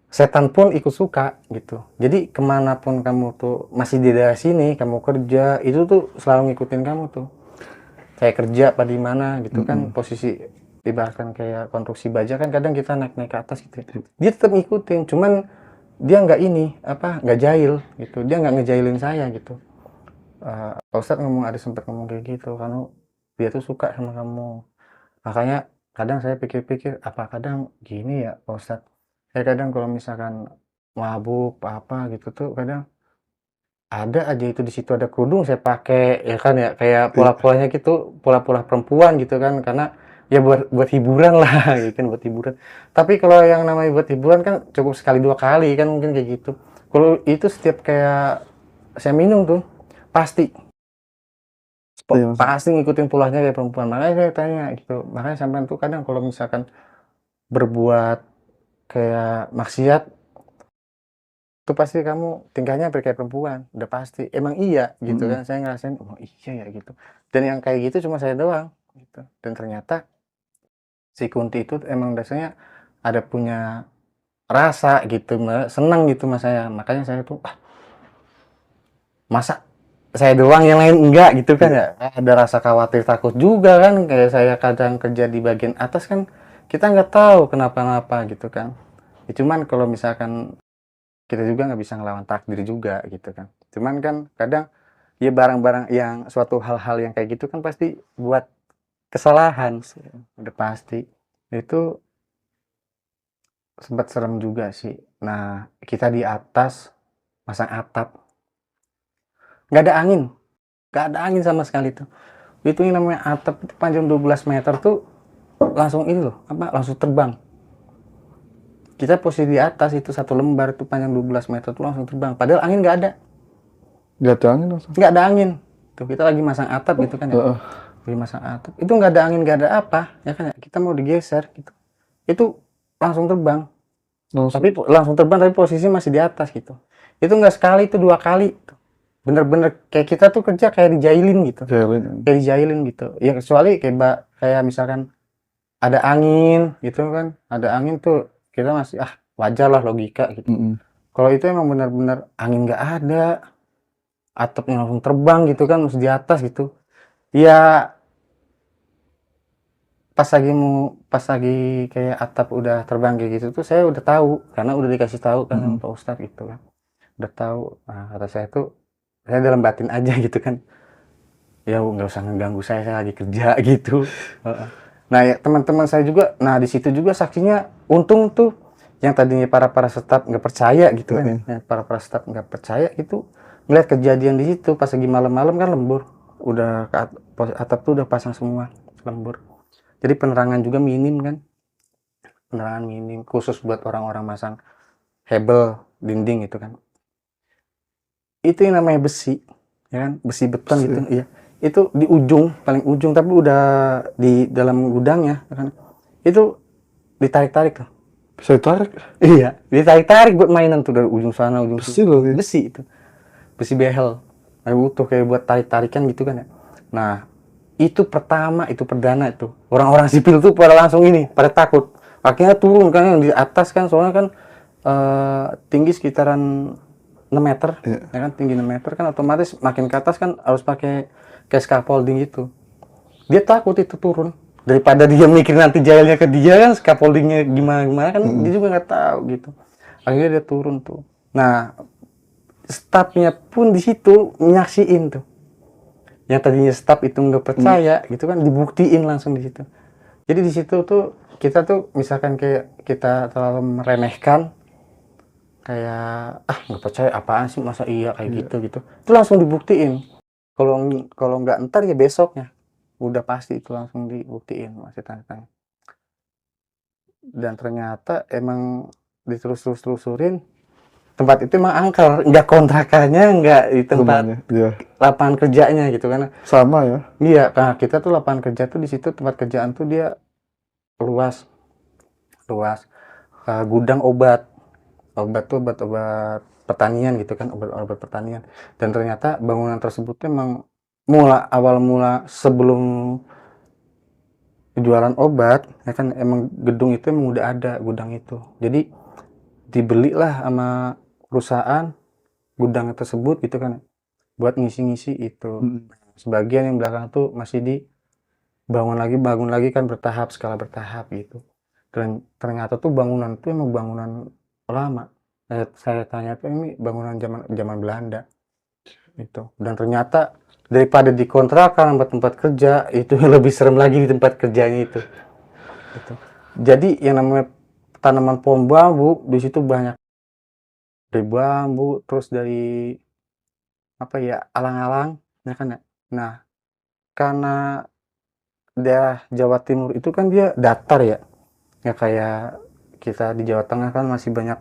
setan pun ikut suka," gitu. Jadi kemanapun kamu tuh masih di daerah sini, kamu kerja, itu tuh selalu ngikutin kamu tuh. Kayak kerja apa di mana gitu kan, posisi ibaratkan kayak konstruksi baja kan kadang kita naik-naik ke atas gitu ya. Dia tetap ngikutin, cuman dia nggak ini, apa, nggak jahil gitu. Dia nggak ngejailin saya gitu. Pak Ustadz ngomong ada sempat ngomong kayak gitu, "Kamu dia tuh suka sama kamu." Makanya kadang saya pikir-pikir, apa kadang gini ya Pak Ustadz, saya kadang kalau misalkan mabuk apa gitu tuh kadang ada aja itu di situ ada kerudung saya pakai ya kan ya kayak pola-polanya gitu pola-pola perempuan gitu kan karena ya buat buat hiburan lah gitu kan buat hiburan. Tapi kalau yang namanya buat hiburan kan cukup sekali dua kali kan mungkin kayak gitu. Kalau itu setiap kayak saya minum tuh pasti Iya, Mas. pasti ngikutin polanya kayak perempuan. Makanya saya tanya gitu. Makanya sampean tuh kadang kalau misalkan berbuat kayak maksiat itu pasti kamu tingkahnya hampir kayak perempuan, udah pasti. Emang iya gitu kan, saya ngerasain, oh iya ya gitu. Dan yang kayak gitu cuma saya doang gitu. Dan ternyata si Kunti itu emang dasarnya ada punya rasa gitu, senang gitu mas saya. Makanya saya tuh, ah, masa saya doang yang lain enggak gitu kan ya. Ada rasa khawatir takut juga kan, kayak saya kadang kerja di bagian atas kan, kita nggak tahu kenapa-napa gitu kan. Ya, cuman kalau misalkan kita juga nggak bisa ngelawan takdir juga gitu kan. Cuman kan kadang ya barang-barang yang suatu hal-hal yang kayak gitu kan pasti buat kesalahan sih, udah pasti. Itu sempat serem juga sih. Nah, kita di atas masang atap, nggak ada angin, nggak ada angin sama sekali tuh. Itu yang namanya atap itu panjang 12 meter tuh langsung ini loh, apa langsung terbang. Kita posisi di atas itu satu lembar tuh panjang 12 meter tuh langsung terbang. Padahal angin nggak ada. Nggak ada angin, Mas. Nggak ada angin tuh kita lagi masang atap gitu kan ya lagi masang atap itu nggak ada angin nggak ada apa ya kan ya kita mau digeser gitu itu langsung terbang tapi langsung terbang tapi posisinya masih di atas gitu itu nggak sekali itu dua kali bener-bener kayak kita tuh kerja kayak dijailin gitu kayak dijailin gitu ya kecuali kayak misalkan ada angin gitu kan ada angin tuh kita masih wajar lah logika gitu kalau itu emang bener-bener angin nggak ada atapnya langsung terbang gitu kan masih di atas gitu ya pas lagi kayak atap udah terbang kayak gitu tuh saya udah tahu karena udah dikasih tahu kan sama Pak Ustadz gitu kan udah tahu nah kata saya tuh saya dalam batin aja gitu kan ya nggak usah ngeganggu saya lagi kerja gitu. Nah ya teman-teman saya juga nah di situ juga saksinya untung tuh yang tadinya para staf nggak percaya gitu kan ya, para staf nggak percaya itu ngeliat kejadian di situ pas lagi malam-malam kan lembur udah atap tuh udah pasang semua lembur jadi penerangan juga minim kan penerangan minim khusus buat orang-orang masang hebel dinding gitu kan itu yang namanya besi ya kan besi beton gitu iya itu di ujung paling ujung tapi udah di dalam gudangnya ya kan itu ditarik-tarik tuh Bisa ditarik. iya ditarik-tarik buat mainan tuh dari ujung sana ujung Besi sini loh ya. besi itu besi behel kayak butuh kayak buat tarik-tarikan gitu kan ya nah itu pertama itu perdana itu orang-orang sipil tuh pada langsung ini pada takut akhirnya turun kan yang di atas kan soalnya kan tinggi sekitaran 6 meter ya kan tinggi 6 meter kan otomatis makin ke atas kan harus pakai kayak scaffolding gitu dia takut itu turun daripada dia mikir nanti jailnya ke dia kan scaffoldingnya gimana kan dia juga nggak tahu gitu akhirnya dia turun tuh nah stafnya pun di situ nyaksiin tuh yang tadinya staf itu nggak percaya gitu kan dibuktiin langsung di situ jadi di situ tuh kita tuh misalkan kayak kita terlalu meremehkan kayak nggak percaya apaan sih masa iya kayak gitu itu langsung dibuktiin Kalau nggak ntar ya besoknya. Udah pasti itu langsung dibuktiin masih tanda tanya. Dan ternyata emang ditelusurin tempat itu emang angker, nggak kontrakannya, nggak di tempat Rumahnya. Iya. lapangan kerjanya gitu kan. Sama ya. Iya, nah kita tuh lapangan kerja tuh di situ tempat kerjaan tuh dia luas, luas. Gudang obat, obat tuh obat-obat pertanian gitu kan, obat-obat pertanian. Dan ternyata bangunan tersebut tuh emang awal mula sebelum jualan obat, ya kan emang gedung itu emang udah ada gudang itu. Jadi dibelilah sama perusahaan gudang tersebut gitu kan, buat ngisi-ngisi itu. Mm. Sebagian yang belakang tuh masih bangun lagi kan bertahap, skala bertahap gitu. Dan ternyata tuh bangunan tuh emang bangunan lama. Saya tanya tuh ini bangunan zaman zaman Belanda itu. Dan ternyata daripada dikontrakan tempat kerja itu lebih serem lagi di tempat kerjanya itu. Gitu. Jadi yang namanya tanaman pohon bambu di situ banyak dari bambu, terus dari apa ya alang-alang, ya kan ya. Nah, karena daerah Jawa Timur itu kan dia datar ya, ya kayak kita di Jawa Tengah kan masih banyak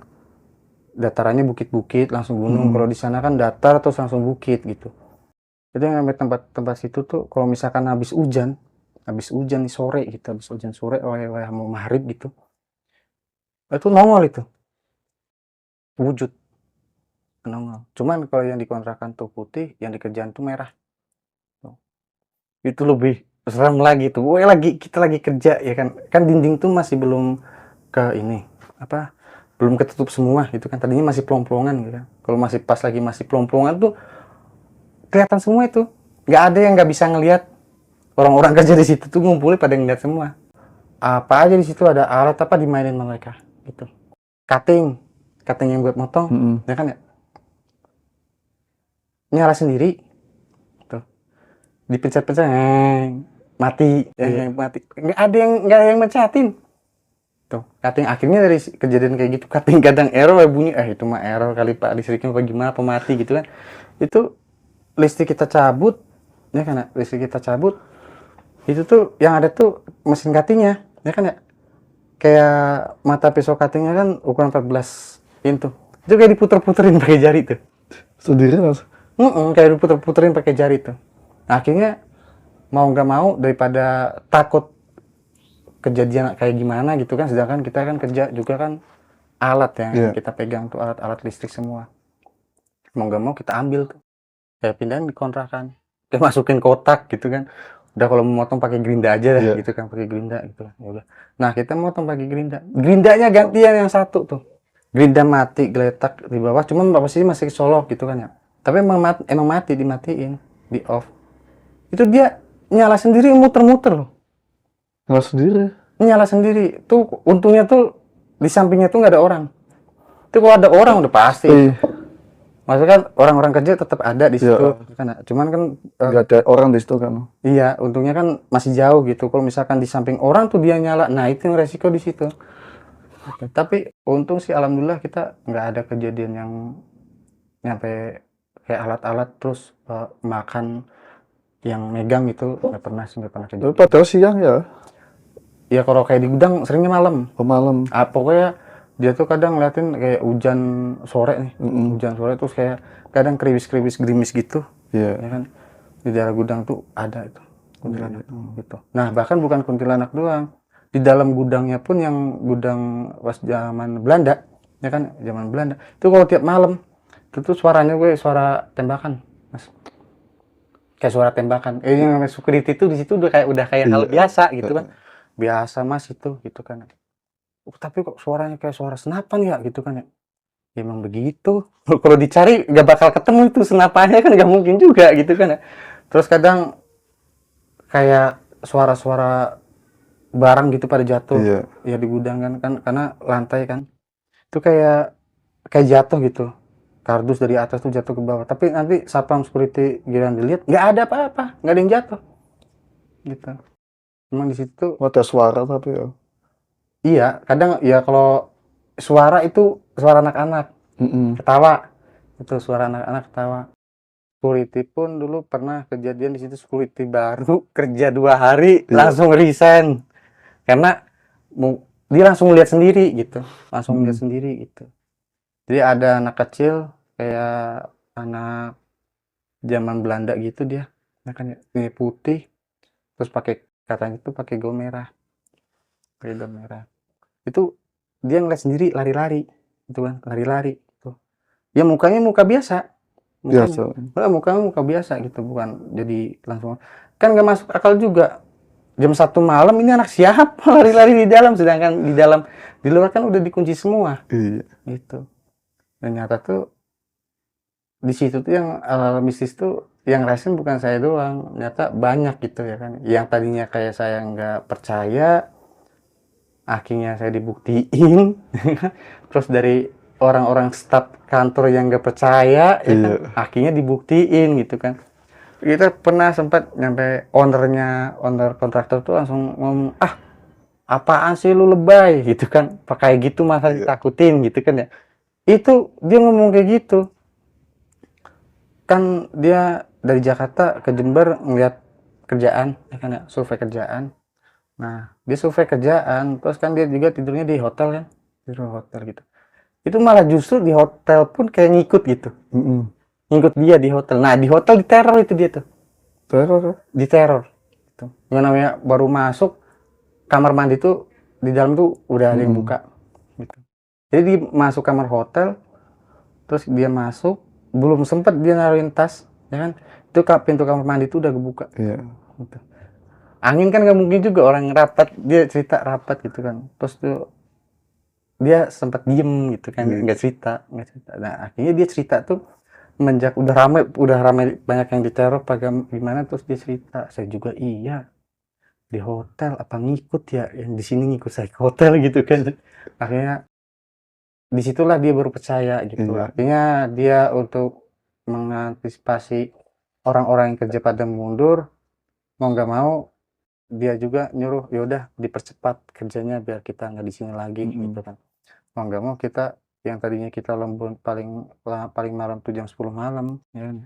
datarannya bukit-bukit langsung gunung. Kalau di sana kan datar terus langsung bukit gitu. Jadi yang namanya tempat-tempat situ tuh kalau misalkan habis hujan nih sore gitu, habis hujan sore, mau maghrib gitu, itu nongol itu wujud nongol. Cuman kalau yang dikontrakan tuh putih, yang dikerjaan tuh merah. Tuh. Itu lebih serem lagi tuh. Kita lagi kerja ya kan. Kan dinding tuh masih belum ke ini apa? Belum ketutup semua itu kan. Tadinya masih plong-plongan gitu kan. Kalau masih plong-plongan tuh kelihatan semua itu. Nggak ada yang nggak bisa ngelihat. Orang-orang kerja di situ tuh ngumpulin pada ngeliat semua. Apa aja di situ ada alat apa dimainin mereka gitu. Cutting, cutting yang buat motong, ya kan ya. Nyala sendiri tuh. Dipencet-pencet mati, mati. Nggak ada yang mencatin. Tuh, cutting akhirnya dari kejadian kayak gitu, cutting kadang error bunyi, itu mah error kali Pak listriknya apa gimana, apa mati gitu kan. Itu listrik kita cabut, ya kan ya, listrik kita cabut, itu tuh yang ada tuh mesin cuttingnya, ya kan ya. Kayak mata pisau cuttingnya kan ukuran 14 in tuh. Itu kayak diputer-puterin pakai jari tuh. Sendiri langsung. Kayak diputer-puterin pakai jari tuh. Nah, akhirnya mau nggak mau daripada takut kejadian kayak gimana gitu kan, sedangkan kita kan kerja juga kan alat yang kita pegang tuh alat-alat listrik semua. Mau nggak mau kita ambil tuh. Kayak pindahin di kontrakan. Kayak masukin kotak gitu kan. Udah kalau mau motong pakai gerinda aja dah gitu kan, pakai gerinda gitu kan. Ya udah. Nah, kita motong pakai gerinda. Gerindanya gantian yang satu tuh. Gerinda mati geletak di bawah, cuman bapak sih masih kecolok gitu kan ya. Tapi emang mati dimatiin, di off. Itu dia nyala sendiri muter-muter loh. Nyala sendiri. Nyala sendiri. Tuh untungnya tuh di sampingnya tuh nggak ada orang. Itu kalau ada orang udah pasti. Maksudnya kan orang-orang kerja tetap ada di situ kan. Cuman kan nggak ada orang di situ kan. Iya, untungnya kan masih jauh gitu. Kalau misalkan di samping orang tuh dia nyala, nah itu yang resiko di situ. Tapi untung sih alhamdulillah kita nggak ada kejadian yang nyampe kayak alat-alat terus makan yang megang gitu nggak pernah kejadian. Tapi padahal siang ya. Ya kalau kayak di gudang seringnya malam. Malam. Pokoknya dia tuh kadang ngeliatin kayak hujan sore nih, hujan sore terus kayak kadang kriwis gerimis gitu, ya kan. Di daerah gudang tuh ada itu kuntilanak gitu. Nah bahkan bukan kuntilanak doang, di dalam gudangnya pun yang gudang pas zaman Belanda, ya kan zaman Belanda itu kalau tiap malam itu tuh suaranya suara tembakan, mas. Kayak suara tembakan. Yang namanya security itu di situ udah kayak hal biasa gitu kan. Biasa mas itu gitu kan. Tapi kok suaranya kayak suara senapan ya gitu kan ya. Ya emang begitu. Kalau dicari nggak bakal ketemu itu senapannya kan nggak mungkin juga gitu kan ya. Terus kadang kayak suara-suara barang gitu pada jatuh. Ya di gudang kan karena lantai kan. Itu kayak jatuh gitu. Kardus dari atas tuh jatuh ke bawah. Tapi nanti satpam security giliran dilihat nggak ada apa-apa, nggak ada yang jatuh. Gitu. Emang di situ ada suara tapi ya. Iya, kadang ya kalau suara itu suara anak-anak ketawa, itu suara anak-anak ketawa. security pun dulu pernah kejadian di situ, security baru kerja 2 hari Iya. langsung resign. Karena dia langsung lihat sendiri gitu, langsung lihat sendiri gitu. Jadi ada anak kecil kayak anak zaman Belanda gitu dia, makanya ini putih, terus katanya itu pakai gaun merah, Itu dia ngeliat sendiri lari-lari, gitu kan, lari-lari. Gitu. Ya mukanya muka biasa, Biasa. mukanya muka biasa gitu, bukan jadi langsung kan nggak masuk akal juga. Jam 1 malam ini anak siapa lari-lari di dalam, sedangkan di luar kan udah dikunci semua Iya. gitu. Ternyata tuh di situ tuh yang mistis tuh yang rasain bukan saya doang, ternyata banyak gitu ya kan. Yang tadinya kayak saya nggak percaya, akhirnya saya dibuktiin. Terus dari orang-orang staf kantor yang nggak percaya ya kan, Iya. akhirnya dibuktiin gitu kan. Kita pernah sempat nyampe owner kontraktor tuh langsung ngomong, ah apaan sih lu lebay gitu kan, pakai gitu masa Iya. ditakutin gitu kan ya. Itu dia ngomong kayak gitu, kan dia dari Jakarta ke Jember ngeliat kerjaan ya kan ya, survei kerjaan. Nah dia survei kerjaan terus kan dia juga tidurnya di hotel kan, tidur di hotel gitu. Itu malah justru di hotel pun kayak ngikut gitu, ngikut dia di hotel. Nah di hotel diteror itu dia tuh, Teror. diteror gitu. Yang namanya baru masuk kamar mandi tuh di dalam tuh udah ada yang buka gitu. Jadi dia masuk kamar hotel, terus dia masuk, belum sempet dia naruhin tas ya kan, itu pintu kamar mandi itu udah kebuka Iya. gitu. Angin kan nggak mungkin juga orang rapat, dia cerita rapat gitu kan, terus tuh dia sempat diem gitu kan, Iya. nggak cerita. Nah akhirnya dia cerita tuh menjak udah ramai banyak yang diteror gimana, terus dia cerita, saya juga iya di hotel apa ngikut ya, yang di sini ngikut saya ke hotel gitu kan. Akhirnya disitulah dia baru percaya gitu. Iya. Akhirnya dia untuk mengantisipasi orang-orang yang kerja pada mundur, mau nggak mau dia juga nyuruh yaudah dipercepat kerjanya biar kita nggak di sini lagi gitu kan. Mau nggak mau kita yang tadinya kita lembur paling malam tuh jam 10 malam ya kan.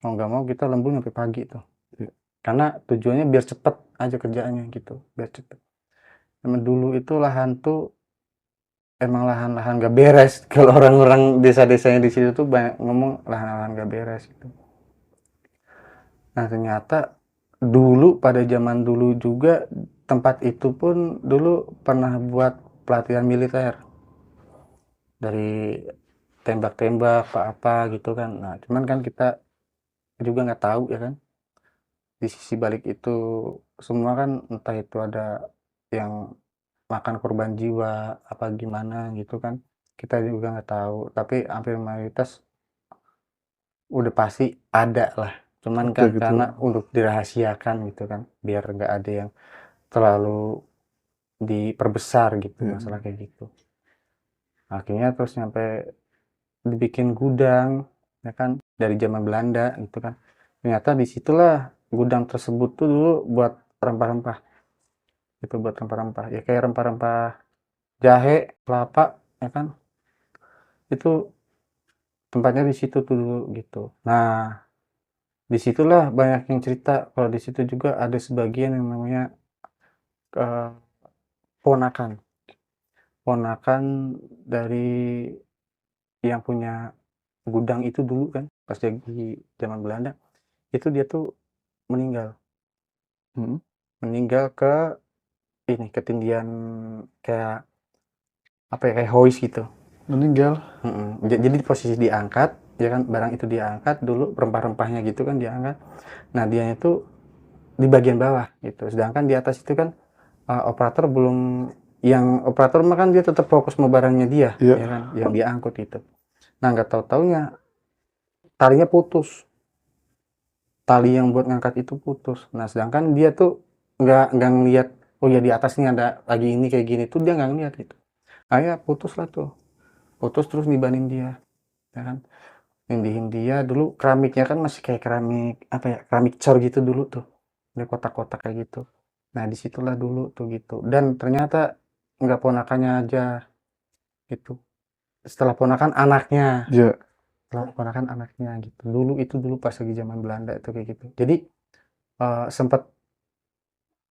Mau nggak mau kita lembur sampai pagi tuh. Iya. Karena tujuannya biar cepet aja kerjaannya gitu, biar cepet. Emang dulu itu lahan tuh emang lahan-lahan gak beres. Kalau orang-orang desa-desanya di situ tuh banyak ngomong lahan-lahan gak beres gitu. Nah ternyata dulu pada zaman dulu juga tempat itu pun dulu pernah buat pelatihan militer dari tembak-tembak apa-apa gitu kan. Nah cuman kan kita juga nggak tahu ya kan, di sisi balik itu semua kan entah itu ada yang makan korban jiwa apa gimana gitu kan, kita juga nggak tahu, tapi hampir mayoritas udah pasti ada lah, cuman Ada kan gitu. karena untuk dirahasiakan gitu kan biar nggak ada yang terlalu diperbesar gitu Iya. masalah kayak gitu. Akhirnya terus sampai dibikin gudang ya kan dari zaman Belanda gitu kan, ternyata disitulah gudang tersebut tuh dulu buat rempah-rempah, itu buat rempah-rempah ya kayak rempah-rempah jahe, kelapa ya kan, itu tempatnya di situ tuh dulu gitu. Nah disitulah banyak yang cerita kalau di situ juga ada sebagian yang namanya eh, ponakan ponakan dari yang punya gudang itu dulu kan pas di zaman Belanda, itu dia tuh meninggal Mm. meninggal ke ini ketindihan kayak apa ya, kayak hois gitu. Meninggal. Jadi posisi diangkat ya kan, barang itu diangkat dulu, rempah-rempahnya gitu kan diangkat, nah dia itu di bagian bawah gitu, sedangkan di atas itu kan operator belum, yang operator mah kan dia tetap fokus sama barangnya dia Iya. ya kan yang dia angkut itu. Nah nggak tahu taunya talinya putus, tali yang buat ngangkat itu putus. Nah sedangkan dia tuh nggak ngeliat, oh ya di atas nih ada lagi ini kayak gini tuh dia nggak ngeliat gitu. Akhirnya putus lah tuh, putus terus nibanin dia ya kan, nindihin dia. Dulu keramiknya kan masih kayak keramik apa ya, keramik cor gitu dulu tuh, ada kotak-kotak kayak gitu. Nah disitulah dulu tuh gitu, dan ternyata nggak ponakannya aja gitu, setelah ponakan anaknya, Iya. keponakan anaknya gitu. Dulu pas lagi zaman Belanda itu kayak gitu. Jadi sempat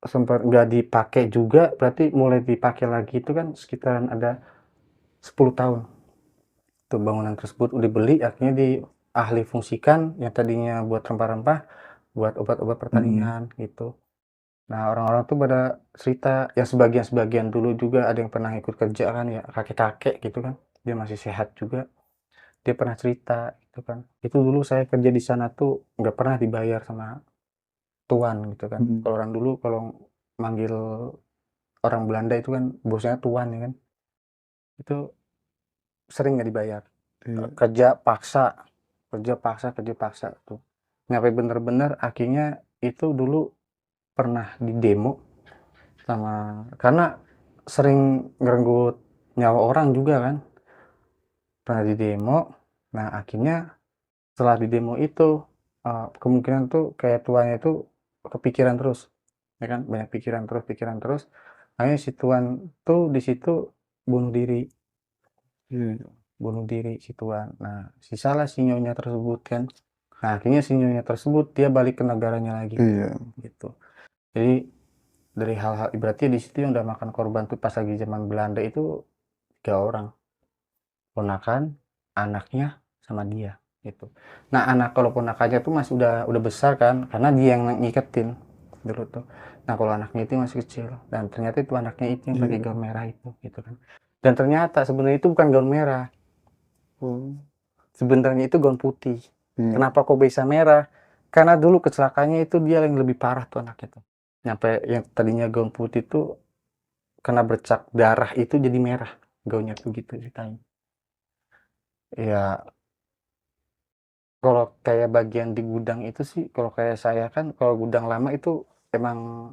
sempat nggak dipakai juga, berarti mulai dipakai lagi itu kan sekitaran ada 10 tahun. Tuh bangunan tersebut udah dibeli, akhirnya dialih fungsikan yang tadinya buat rempah-rempah, buat obat-obat pertanian gitu. Nah, orang-orang tuh pada cerita, yang sebagian-sebagian dulu juga ada yang pernah ikut kerja kan ya, kakek-kakek gitu kan, dia masih sehat juga, dia pernah cerita gitu kan. Itu dulu saya kerja di sana tuh nggak pernah dibayar sama tuan gitu kan. Mhm. Kalau orang dulu kalau manggil orang Belanda itu kan bosnya tuan ya kan, itu sering nggak dibayar. Iya. Kerja paksa tuh. Nyampe bener-bener akhirnya itu dulu pernah didemo sama, karena sering ngerenggut nyawa orang juga kan, pernah didemo. Nah akhirnya setelah didemo itu kemungkinan tuh kayak tuannya itu kepikiran terus ya kan, banyak pikiran terus akhirnya si tuan tuh di situ bunuh diri Iya. bunuh diri si tuan. Nah sisalah si nyonya tersebut kan, nah akhirnya si nyonya tersebut dia balik ke negaranya lagi Iya. gitu. Jadi dari hal-hal berarti di situ yang udah makan korban tuh pas lagi zaman Belanda itu 3 orang, ponakan, anaknya, sama dia gitu. Nah anak kalau ponakannya tuh masih udah besar kan, karena dia yang ngiketin dulu tuh. Nah kalau anaknya itu masih kecil, dan ternyata itu anaknya itu yang pakai Iya. gaun merah itu gitu kan. Dan ternyata sebenarnya itu bukan gaun merah, Oh. sebenarnya itu gaun putih. Iya. Kenapa kok bisa merah? Karena dulu kecelakaannya itu dia yang lebih parah tuh anaknya tuh. Nyampe yang tadinya gaun putih tuh kena bercak darah itu jadi merah gaunnya tuh gitu ceritanya. Ya kalau kayak bagian di gudang itu sih, kalau kayak saya kan kalau gudang lama itu emang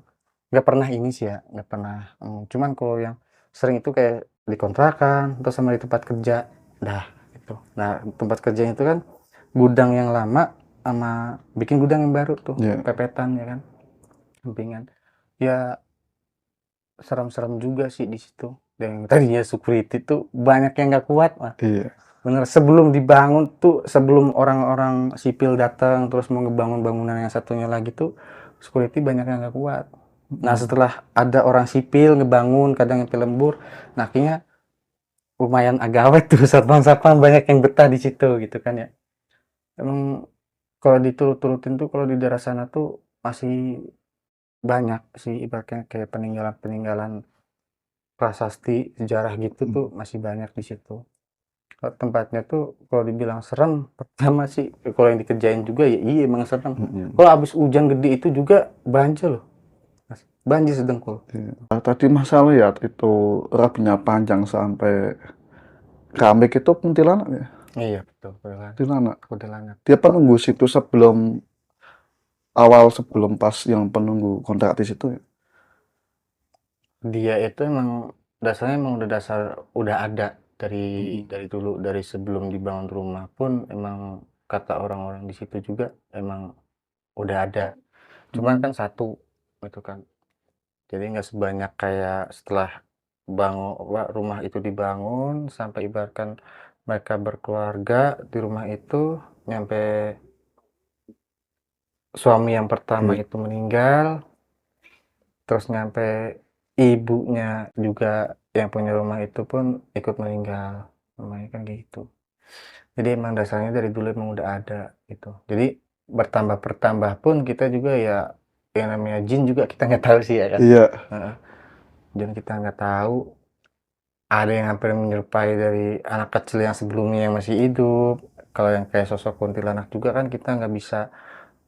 nggak pernah ini sih ya, nggak pernah. Cuman kalau yang sering itu kayak di kontrakan atau sama di tempat kerja, dah gitu. Nah tempat kerjanya itu kan gudang yang lama sama bikin gudang yang baru tuh Iya. pepetan ya kan, sampingan. Ya serem-serem juga sih di situ. Dan tadinya security tuh banyak yang nggak kuat mah. Iya. Bener, sebelum dibangun tuh, sebelum orang-orang sipil datang terus mau ngebangun bangunan yang satunya lagi tuh, security banyak yang nggak kuat. Nah Mhm. setelah ada orang sipil ngebangun, kadang yang lembur, nah akhirnya lumayan agak awet tuh satpam-satpam banyak yang betah di situ gitu kan ya. Emang kalau diturut-turutin tuh kalau di daerah sana tuh masih banyak sih ibaratnya kayak peninggalan-peninggalan prasasti sejarah gitu tuh Mhm. masih banyak di situ. Kalau tempatnya tuh kalau dibilang serem, pertama sih kalau yang dikerjain juga ya iya emang serem. Mhm. Kalau habis hujan gede itu juga banjir loh, Mas. Banjir sedengkul. Iya. Tadi Mas saya lihat itu rambutnya panjang sampai rambut itu kuntilanak ya? Iya betul, kuntilanak. Kuntilanak. Kuntilanak. Dia penunggu situ sebelum pas yang penunggu kontrak di situ ya? Dia itu emang dasarnya emang udah dasar udah ada dari Mhm. dulu, dari sebelum dibangun rumah pun emang kata orang-orang di situ juga emang udah ada. Cuman Mhm. kan satu gitu kan. Jadi nggak sebanyak kayak setelah rumah itu dibangun sampai ibaratkan mereka berkeluarga di rumah itu, nyampe suami yang pertama Iya. itu meninggal, terus nyampe ibunya juga yang punya rumah itu pun ikut meninggal, namanya kan gitu. Jadi emang dasarnya dari dulu emang udah ada gitu. Jadi bertambah pun kita juga ya yang namanya jin juga kita nggak tahu sih ya kan. Iya. Heeh. Dan kita nggak tahu, ada yang hampir menyerupai dari anak kecil yang sebelumnya yang masih hidup. Kalau yang kayak sosok kuntilanak juga kan kita nggak bisa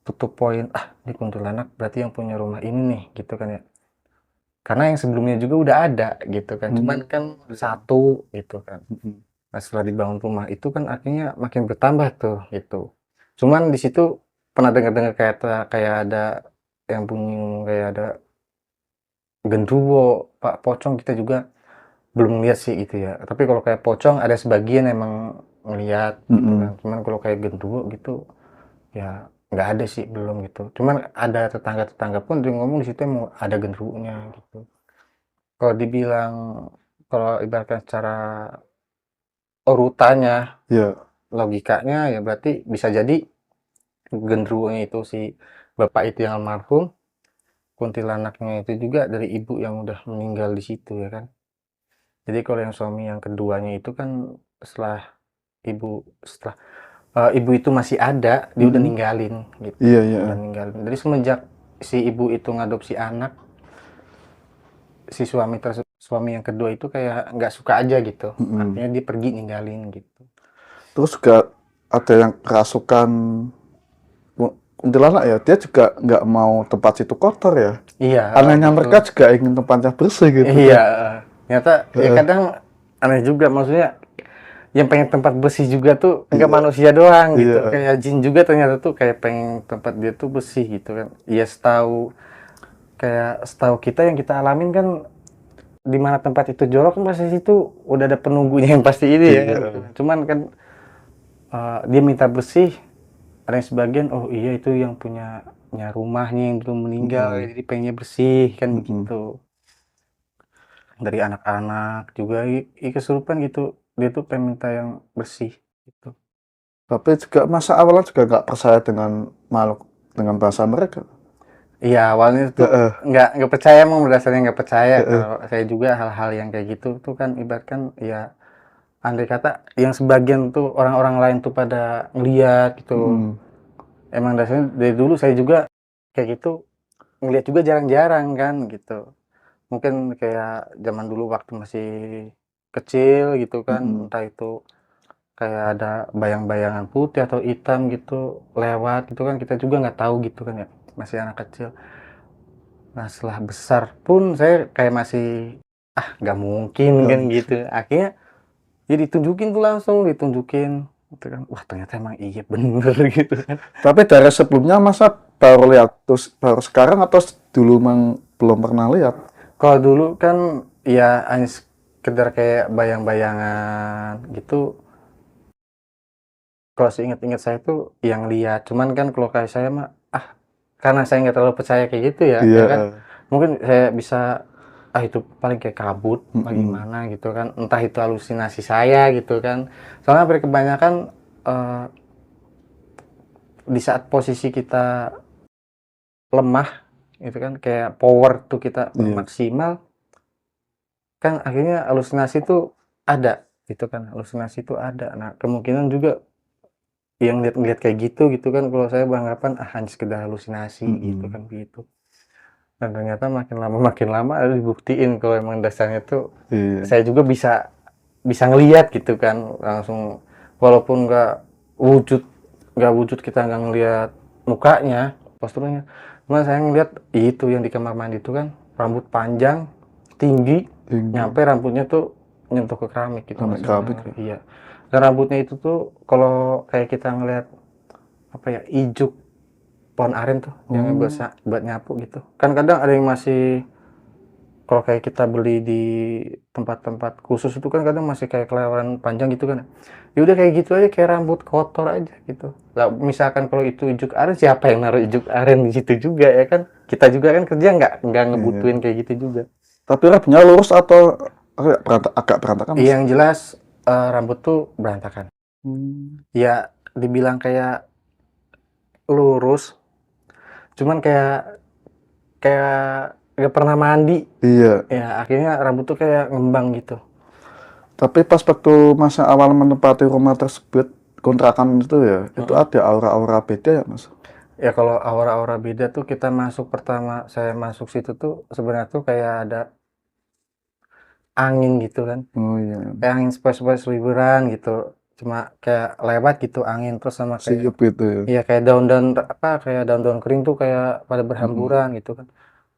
tutup poin, ah ini kuntilanak berarti yang punya rumah ini nih gitu kan ya. Karena yang sebelumnya juga udah ada gitu kan. Cuman Mmm. kan satu gitu kan. Mhm. Nah setelah dibangun rumah itu kan akhirnya makin bertambah tuh gitu. Cuman di situ pernah dengar-dengar kayak ada yang bunyi kayak ada genderuwo, Pak pocong kita juga belum lihat sih itu ya. Tapi kalau kayak pocong ada sebagian emang ngelihat gitu kan. Mhm. Cuman kalau kayak genderuwo gitu ya nggak ada sih belum gitu. Cuman ada tetangga-tetangga pun dia ngomong di situ emang ada genderuwonya gitu. Kalau dibilang kalau ibaratkan secara urutannya Iya. logikanya ya berarti bisa jadi genderuwonya itu si bapak itu yang almarhum, kuntilanaknya itu juga dari ibu yang udah meninggal di situ ya kan. Jadi kalau yang suami yang keduanya itu kan setelah setelah ibu itu masih ada, dia udah Mm-mm. ninggalin gitu, Iya, iya. udah ninggalin. Jadi semenjak si ibu itu ngadopsi anak, si suami yang kedua itu kayak nggak suka aja gitu. Mm-mm. Artinya dia pergi ninggalin gitu. Terus juga ada yang kerasukan kuntilanak ya, dia juga nggak mau tempat situ kotor ya. Iya, Anehnya betul. mereka juga ingin tempatnya bersih gitu Iya, kan. ternyata ya Heeh. kadang aneh juga, maksudnya yang pengen tempat bersih juga tuh enggak Iya, manusia doang iya, gitu. Kayak jin juga ternyata tuh kayak pengen tempat dia tuh bersih gitu kan. Iya, setahu kita yang kita alamin kan, di mana tempat itu jorok kan pasti situ udah ada penunggunya yang pasti ini ya. iya. Cuman kan dia minta bersih, ada yang sebagian oh iya itu yang punya rumahnya yang belum meninggal Mm-mm. jadi pengennya bersih kan Mm-mm. begitu. Dari anak-anak juga kesurupan gitu, dia tuh pengen minta yang bersih gitu. Tapi juga masa awalnya juga nggak percaya dengan makhluk dengan bahasa mereka. Iya, awalnya tuh Heeh, nggak percaya, emang berdasarnya nggak percaya. heeh. Kalau saya juga hal-hal yang kayak gitu tuh kan ibaratkan ya, andai kata yang sebagian tuh orang-orang lain tuh pada ngeliat gitu. Mm-mm. Emang dasarnya dari dulu saya juga kayak gitu, ngeliat juga jarang-jarang kan gitu. Mungkin kayak zaman dulu waktu masih kecil gitu kan, Mm-mm. entah itu kayak ada bayang-bayangan putih atau hitam gitu lewat gitu kan, kita juga nggak tahu gitu kan ya, masih anak kecil. Nah setelah besar pun saya kayak masih nggak mungkin Nggak kan mungkin. gitu, akhirnya jadi ditunjukin tuh, langsung ditunjukin gitu kan, wah ternyata emang iya bener gitu kan. Tapi dari sebelumnya masa baru lihat terus baru sekarang atau dulu memang belum pernah lihat? Kalau dulu kan ya hanya sekedar kayak bayang-bayangan gitu. Kalau seingat-ingat saya tuh yang lihat, cuman kan kalau kayak saya mah karena saya nggak terlalu percaya kayak gitu ya, ya kan. Iya. Mungkin saya bisa, itu paling kayak kabut, Mm-mm. bagaimana gitu kan. Entah itu halusinasi saya gitu kan. Soalnya hampir kebanyakan eh, di saat posisi kita lemah, itu kan kayak power tuh kita belum Iya. maksimal, kan akhirnya halusinasi tuh ada, gitu kan. Halusinasi tuh ada. Nah, kemungkinan juga yang lihat-lihat kayak gitu kan, kalau saya beranggapan hanya sekedar halusinasi gitu Mm-mm. kan gitu. Dan ternyata makin lama ada dibuktiin kalau emang dasarnya tuh Iya. saya juga bisa bisa ngelihat gitu kan langsung, walaupun wujud nggak wujud, kita nggak ngelihat mukanya, posturnya, cuma saya ngelihat itu yang di kamar mandi itu kan rambut panjang tinggi, Tinggi. nyampe rambutnya tuh nyentuh ke keramik gitu, Sampai masih kabit. benar iya. Dan rambutnya itu tuh kalau kayak kita ngelihat apa ya, ijuk pohon aren tuh yang Oh. buat nyapu gitu kan, kadang ada yang masih, kalau kayak kita beli di tempat-tempat khusus itu kan kadang masih kayak kelewatan panjang gitu kan ya, udah kayak gitu aja, kayak rambut kotor aja gitu lah. Misalkan kalau itu ijuk aren, siapa yang naruh ijuk aren di situ juga ya kan, kita juga kan kerja nggak ngebutuhin Iya. kayak gitu juga. Tapi rambutnya lurus atau agak berantakan mas? Yang jelas rambut tuh berantakan, Hmm. ya dibilang kayak lurus, cuman kayak kayak nggak pernah mandi Iya. ya, akhirnya rambut tuh kayak ngembang gitu. Tapi pas waktu masa awal menempati rumah tersebut, kontrakan itu ya, itu Mm-mm. ada aura-aura beda ya mas? Ya kalau aura-aura beda tuh, kita masuk pertama saya masuk situ tuh sebenarnya tuh kayak ada angin gitu kan, Oh iya. kayak angin sepoi-sepoi seliburan gitu, cuma kayak lewat gitu angin, terus sama kayak Siup itu ya. iya kayak daun-daun apa, kayak daun-daun kering tuh kayak pada Mm-mm. berhamburan gitu kan.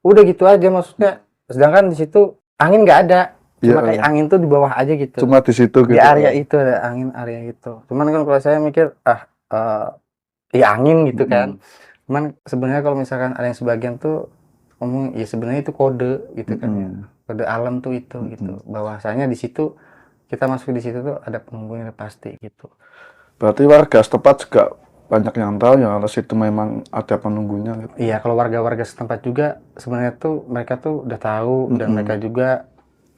Udah gitu aja maksudnya, sedangkan di situ angin nggak ada, Iya, cuma kayak angin tuh di bawah aja gitu, cuma di situ di gitu. area itu ada angin, area itu. Cuman kan kalau saya mikir eh, ya angin gitu kan. Mm-mm. Cuman sebenarnya kalau misalkan ada yang sebagian tuh ngomong ya sebenarnya itu kode gitu kan ya. Mm-mm. Kode alam tuh itu gitu. Mm-mm. Bahwasanya di situ kita masuk di situ tuh ada penunggunya pasti gitu. Berarti warga setempat juga banyak yang tahu ya kalau situ memang ada penunggunya gitu. Iya, kalau warga-warga setempat juga sebenarnya tuh mereka tuh udah tahu, dan Mm-mm. mereka juga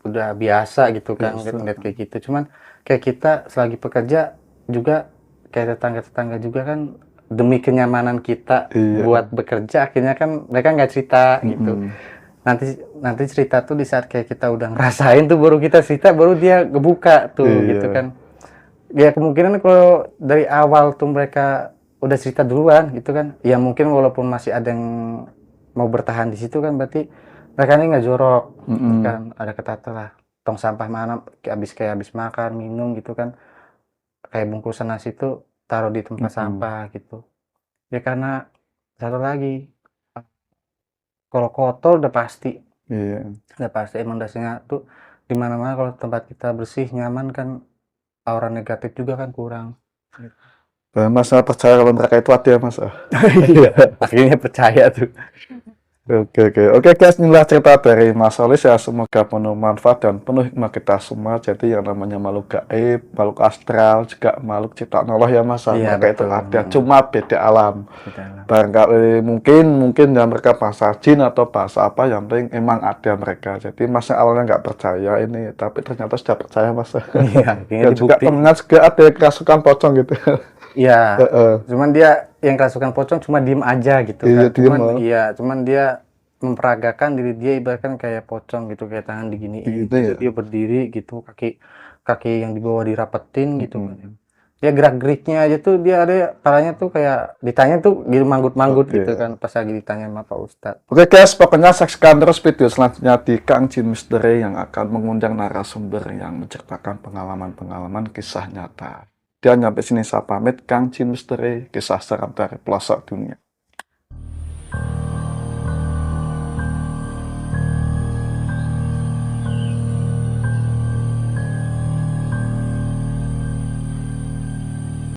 udah biasa gitu kan Biasa. ngeliat kayak gitu. Cuman kayak kita selagi pekerja juga kayak tetangga-tetangga juga kan demi kenyamanan kita Iya. buat bekerja, akhirnya kan mereka nggak cerita gitu. Mm-mm. Nanti cerita tuh di saat kayak kita udah ngerasain tuh baru kita cerita, baru dia ngebuka tuh gitu Iya. kan. Ya kemungkinan kalau dari awal tuh mereka udah cerita duluan gitu kan, ya mungkin walaupun masih ada yang mau bertahan di situ kan, berarti mereka ini nggak jorok Mm-mm. kan, ada ketata lah tong sampah mana kayak habis makan minum gitu kan, kayak bungkusan nasi itu taruh di tempat Mm-mm. sampah gitu. Ya karena satu lagi, kalau kotor Iya. udah pasti emang dasarnya tuh di mana-mana kalau tempat kita bersih nyaman kan, aura negatif juga kan kurang. Mas percaya kalau neraka itu ada ya Mas? Iya, akhirnya percaya tuh. Oke guys, inilah cerita dari Mas Solis ya, semoga penuh manfaat dan penuh hikmah kita semua. Jadi yang namanya makhluk gaib, makhluk astral, juga makhluk ciptaan Allah ya Mas, Iya, mereka itu betul. ada, cuma beda alam. Beda lah. Barangkali mungkin ya mereka bahasa jin atau bahasa apa, yang penting emang ada mereka. Jadi Masnya awalnya nggak percaya ini, tapi ternyata sudah percaya Mas. Iya, akhirnya Dan juga dibukti. temennya juga ada yang kerasukan pocong gitu. Iya, Heeh. cuman dia yang kerasukan pocong cuma diem aja gitu Iya, kan. diem, Cuman dia memperagakan diri dia ibaratkan kayak pocong gitu, kayak tangan diginiin Gitu gitu, ya. dia berdiri gitu, kaki yang di bawah dirapetin gitu kan. Mm-mm. Dia gerak-geriknya aja tuh, dia ada palanya tuh kayak ditanya tuh gitu manggut-manggut Oke. gitu kan pas lagi ditanya sama Pak Ustadz. Oke guys, pokoknya saksikan terus video selanjutnya di Kang Jin Misteri yang akan mengundang narasumber yang menceritakan pengalaman-pengalaman kisah nyata. Dan sampai sini saya pamit, Kang Jin Misteri, kisah seram dari pelosok dunia.